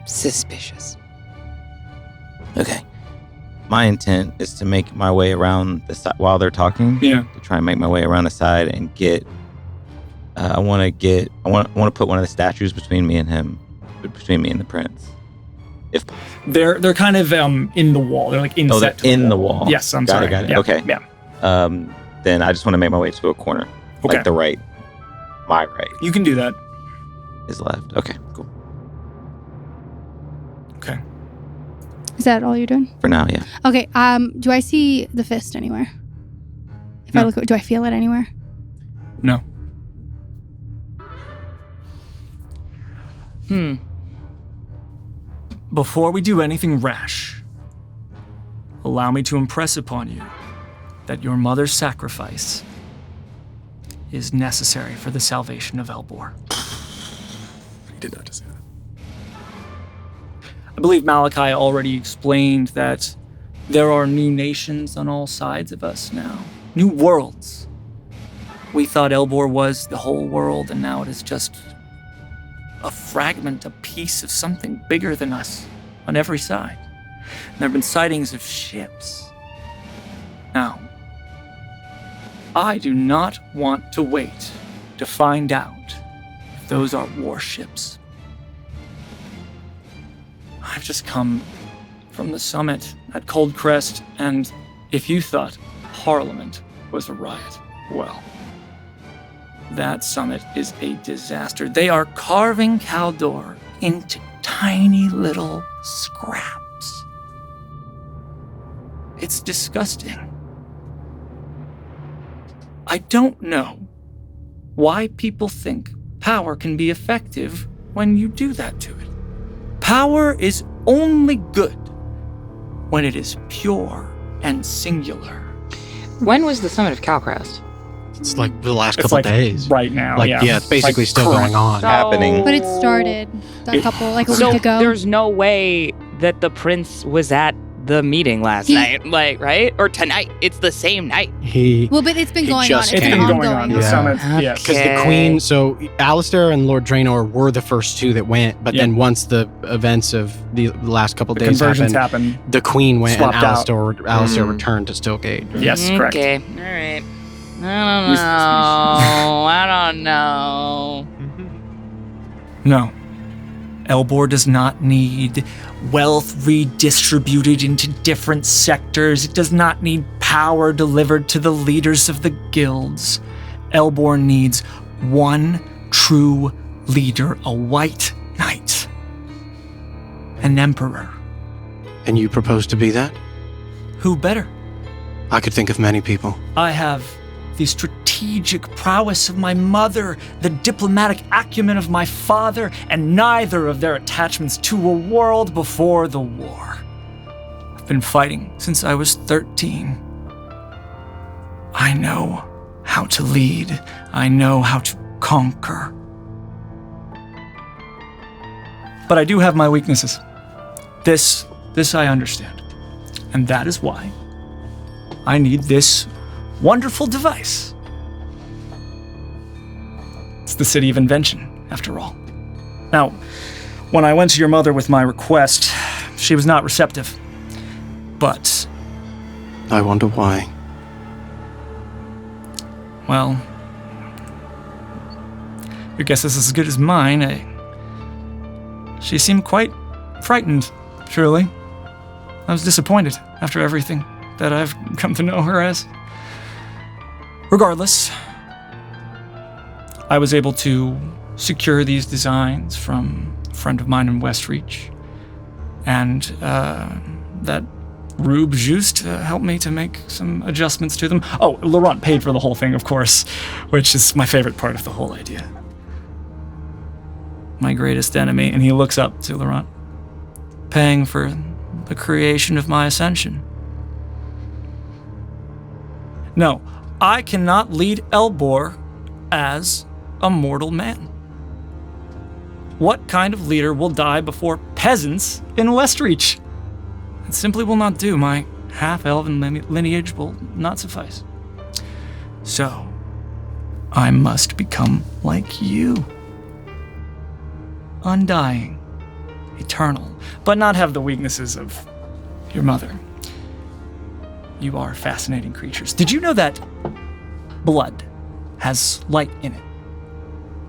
suspicious. Okay. My intent is to make my way around the side while they're talking. Yeah. To try and make my way around the side and get. I want to put one of the statues between me and him, between me and the prince, if possible. They're kind of in the wall. They're like inset. Oh, they're to in the wall. Yes, I'm Got sorry. it, got it. Yeah, Okay. Yeah. Then I just want to make my way to a corner, Okay. like the right. My right You can do that. is left. Okay, cool. Okay. Is that all you're doing? For now, yeah. Okay. Do I see the fist anywhere? If I No. look, do I feel it anywhere? No. Before we do anything rash, allow me to impress upon you that your mother's sacrifice is necessary for the salvation of Elbor. He did not just say that. I believe Malachi already explained that there are new nations on all sides of us now. New worlds. We thought Elbor was the whole world, and now it is just a fragment, a piece of something bigger than us on every side. And there have been sightings of ships. Now, I do not want to wait to find out if those are warships. I've just come from the summit at Cold Crest, and if you thought Parliament was a riot, well, that summit is a disaster. They are carving Caldor into tiny little scraps. It's disgusting. I don't know why people think power can be effective when you do that to it. Power is only good when it is pure and singular. When was the summit of Calcrest? It's like the last couple days. Right now, yeah. It's basically like still going on. Happening. But it started a week ago. There's no way that the prince was at the meeting last night, right? Or tonight. It's the same night. But it's been going on. It's been going on. The summit, yes. Because the queen, so Alistair and Lord Draenor were the first two that went, but then once the events of the last couple days happened, the queen went and Alistair returned to Stillgate. Yes, correct. Okay, all right. I don't know. No. Elbor does not need wealth redistributed into different sectors. It does not need power delivered to the leaders of the guilds. Elbor needs one true leader, a white knight, an emperor. And you propose to be that? Who better? I could think of many people. I have the strategic prowess of my mother, the diplomatic acumen of my father, and neither of their attachments to a world before the war. I've been fighting since I was 13. I know how to lead. I know how to conquer. But I do have my weaknesses. This I understand. And that is why I need this wonderful device. It's the city of invention, after all. Now, when I went to your mother with my request, she was not receptive. But I wonder why. Well, your guess is as good as mine. She seemed quite frightened, truly. I was disappointed after everything that I've come to know her as. Regardless, I was able to secure these designs from a friend of mine in Westreach, and that Rube Juste helped me to make some adjustments to them. Oh, Laurent paid for the whole thing, of course, which is my favorite part of the whole idea. My greatest enemy, and he looks up to Laurent, paying for the creation of my ascension. No, I cannot lead Elbor as a mortal man. What kind of leader will die before peasants in Westreach? It simply will not do. My half-elven lineage will not suffice. So, I must become like you. Undying, eternal, but not have the weaknesses of your mother. You are fascinating creatures. Did you know that blood has light in it?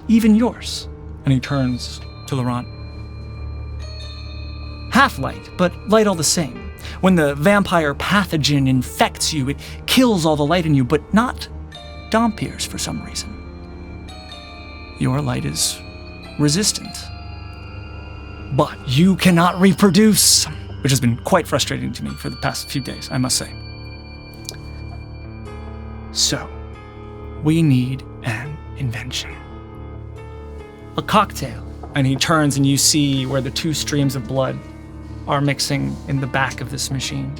Even yours. And he turns to Laurent. Half light, but light all the same. When the vampire pathogen infects you, it kills all the light in you, but not Dompire's for some reason. Your light is resistant. But you cannot reproduce, which has been quite frustrating to me for the past few days, I must say. So, we need an invention. A cocktail. And he turns and you see where the two streams of blood are mixing in the back of this machine.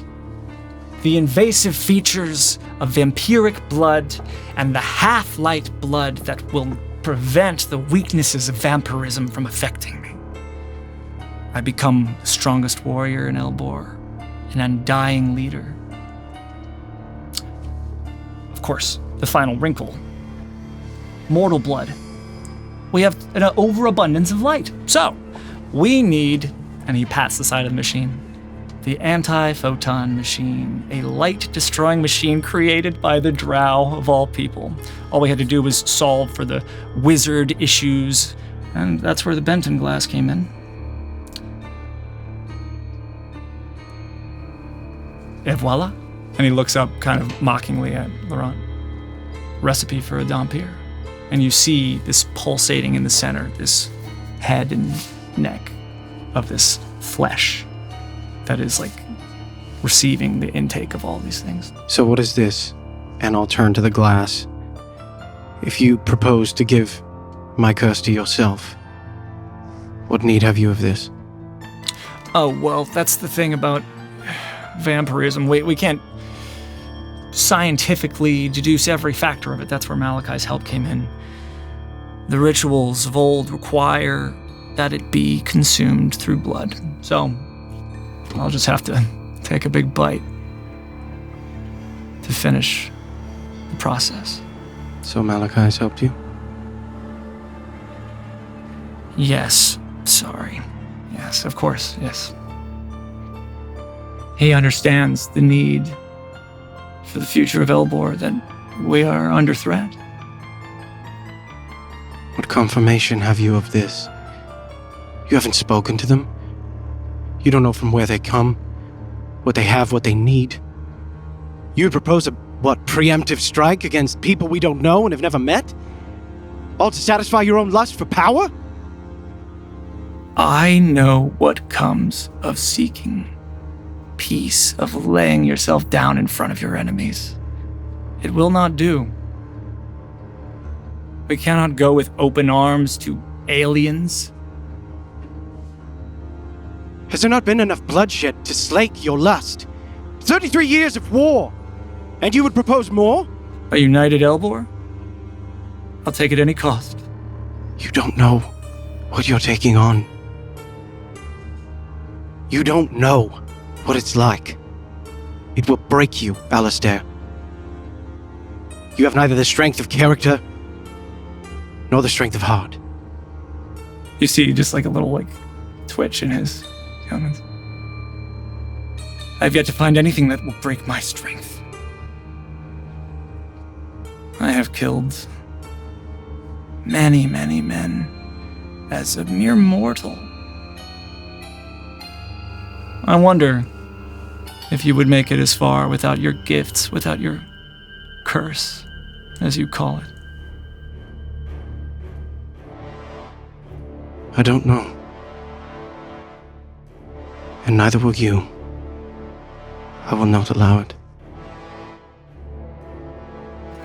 The invasive features of vampiric blood and the half-light blood that will prevent the weaknesses of vampirism from affecting me. I become the strongest warrior in Elbor, an undying leader. Of course, the final wrinkle. Mortal blood. We have an overabundance of light. So, we need, and he pats the side of the machine, the anti-photon machine, a light-destroying machine created by the Drow of all people. All we had to do was solve for the wizard issues, and that's where the Benton glass came in. Et voila. And he looks up kind of mockingly at Laurent. Recipe for a Dhampir. And you see this pulsating in the center, this head and neck of this flesh that is like receiving the intake of all these things. So what is this? And I'll turn to the glass. If you propose to give my curse to yourself, what need have you of this? Oh, well, that's the thing about vampirism. We can't scientifically deduce every factor of it. That's where Malachi's help came in. The rituals of old require that it be consumed through blood. So, I'll just have to take a big bite to finish the process. So Malachi's helped you? Yes, sorry. Yes, of course, yes. He understands the need for the future of Elbor, that we are under threat. What confirmation have you of this? You haven't spoken to them? You don't know from where they come, what they have, what they need? You would propose a, preemptive strike against people we don't know and have never met? All to satisfy your own lust for power? I know what comes of seeking peace, of laying yourself down in front of your enemies. It will not do. We cannot go with open arms to aliens. Has there not been enough bloodshed to slake your lust? 33 years of war! And you would propose more? A united Elbor? I'll take it any cost. You don't know what you're taking on. You don't know what it's like. It will break you, Alistair. You have neither the strength of character nor the strength of heart. You see just like a little twitch in his countenance. I've yet to find anything that will break my strength. I have killed many, many men as a mere mortal. I wonder if you would make it as far without your gifts, without your curse, as you call it. I don't know. And neither will you. I will not allow it.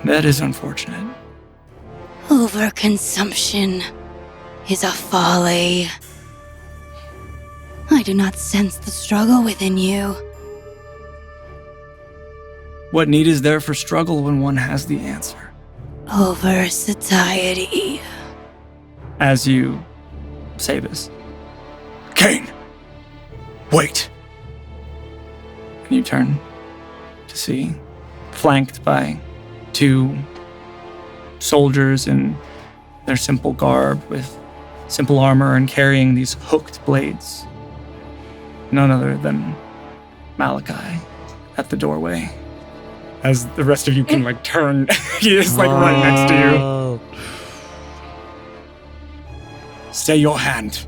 That is unfortunate. Overconsumption is a folly. I do not sense the struggle within you. What need is there for struggle when one has the answer? Over satiety. As you say this, Cain, wait. And you turn to see, flanked by two soldiers in their simple garb with simple armor and carrying these hooked blades. None other than Malachi at the doorway. As the rest of you can turn, he is right next to you. Stay your hand.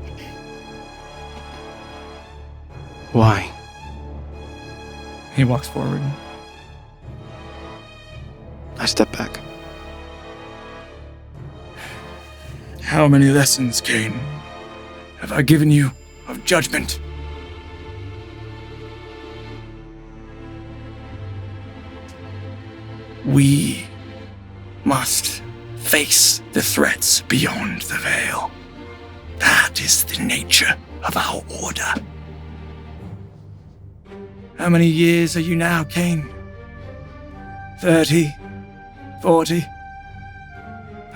Why? He walks forward. I step back. How many lessons, Cain, have I given you of judgment? We must face the threats beyond the veil. That is the nature of our order. How many years are you now, Cain? 30? 40?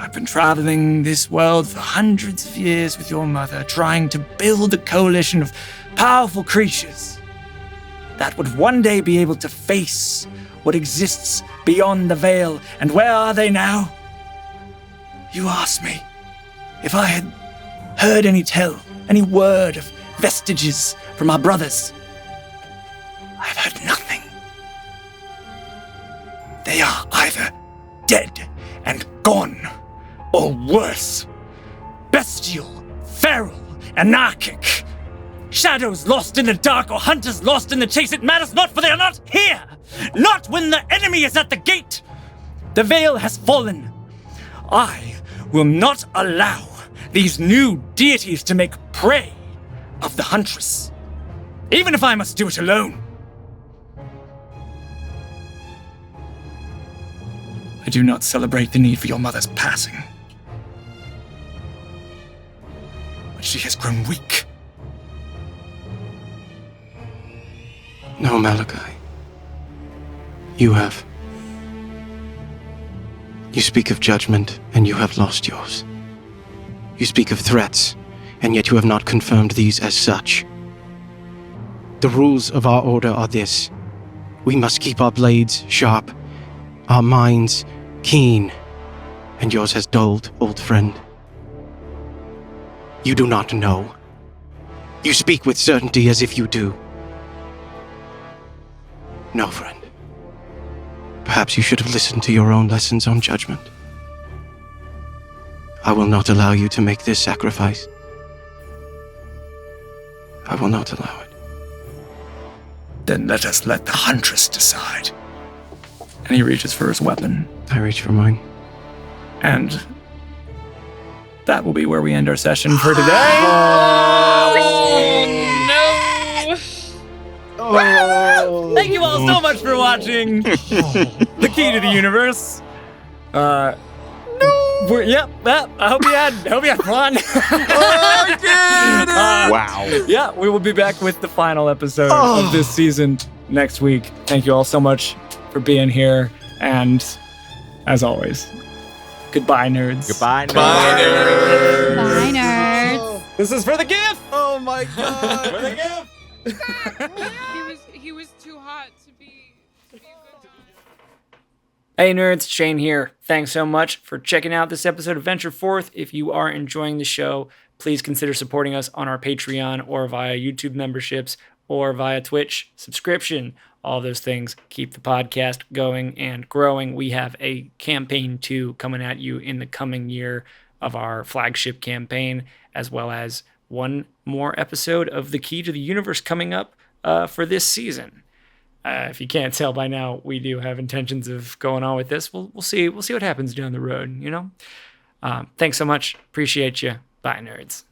I've been traveling this world for hundreds of years with your mother, trying to build a coalition of powerful creatures that would one day be able to face what exists beyond the veil. And where are they now? You asked me if I had heard any word of vestiges from our brothers. I've heard nothing. They are either dead and gone, or worse, bestial, feral, anarchic. Shadows lost in the dark, or hunters lost in the chase. It matters not, for they are not here. Not when the enemy is at the gate. The veil has fallen. I will not allow these new deities to make prey of the huntress, even if I must do it alone. I do not celebrate the need for your mother's passing, but she has grown weak. No, Malachi. You have. You speak of judgment, and you have lost yours. You speak of threats, and yet you have not confirmed these as such. The rules of our order are this. We must keep our blades sharp, our minds keen, and yours has dulled, old friend. You do not know. You speak with certainty as if you do. No, friend. Perhaps you should have listened to your own lessons on judgment. I will not allow you to make this sacrifice. I will not allow it. Then let us let the huntress decide. And he reaches for his weapon. I reach for mine. And that will be where we end our session for today. Oh. Thank you all so much for watching The Key to the Universe. I hope you had fun. Wow. Yeah, we will be back with the final episode of this season next week. Thank you all so much for being here, and as always, goodbye, nerds. Goodbye, nerds. Bye, nerds. This is for the gift. Oh my god. For the gift. He was too hot to be a good guy. Hey nerds, Shane here. Thanks so much for checking out this episode of Venture Forth. If you are enjoying the show, please consider supporting us on our Patreon or via YouTube memberships or via Twitch subscription. All those things keep the podcast going and growing. We have a campaign 2 coming at you in the coming year of our flagship campaign, as well as one more episode of The Key to the Universe coming up for this season. If you can't tell by now, we do have intentions of going on with this. We'll see what happens down the road, you know? Thanks so much. Appreciate you. Bye, nerds.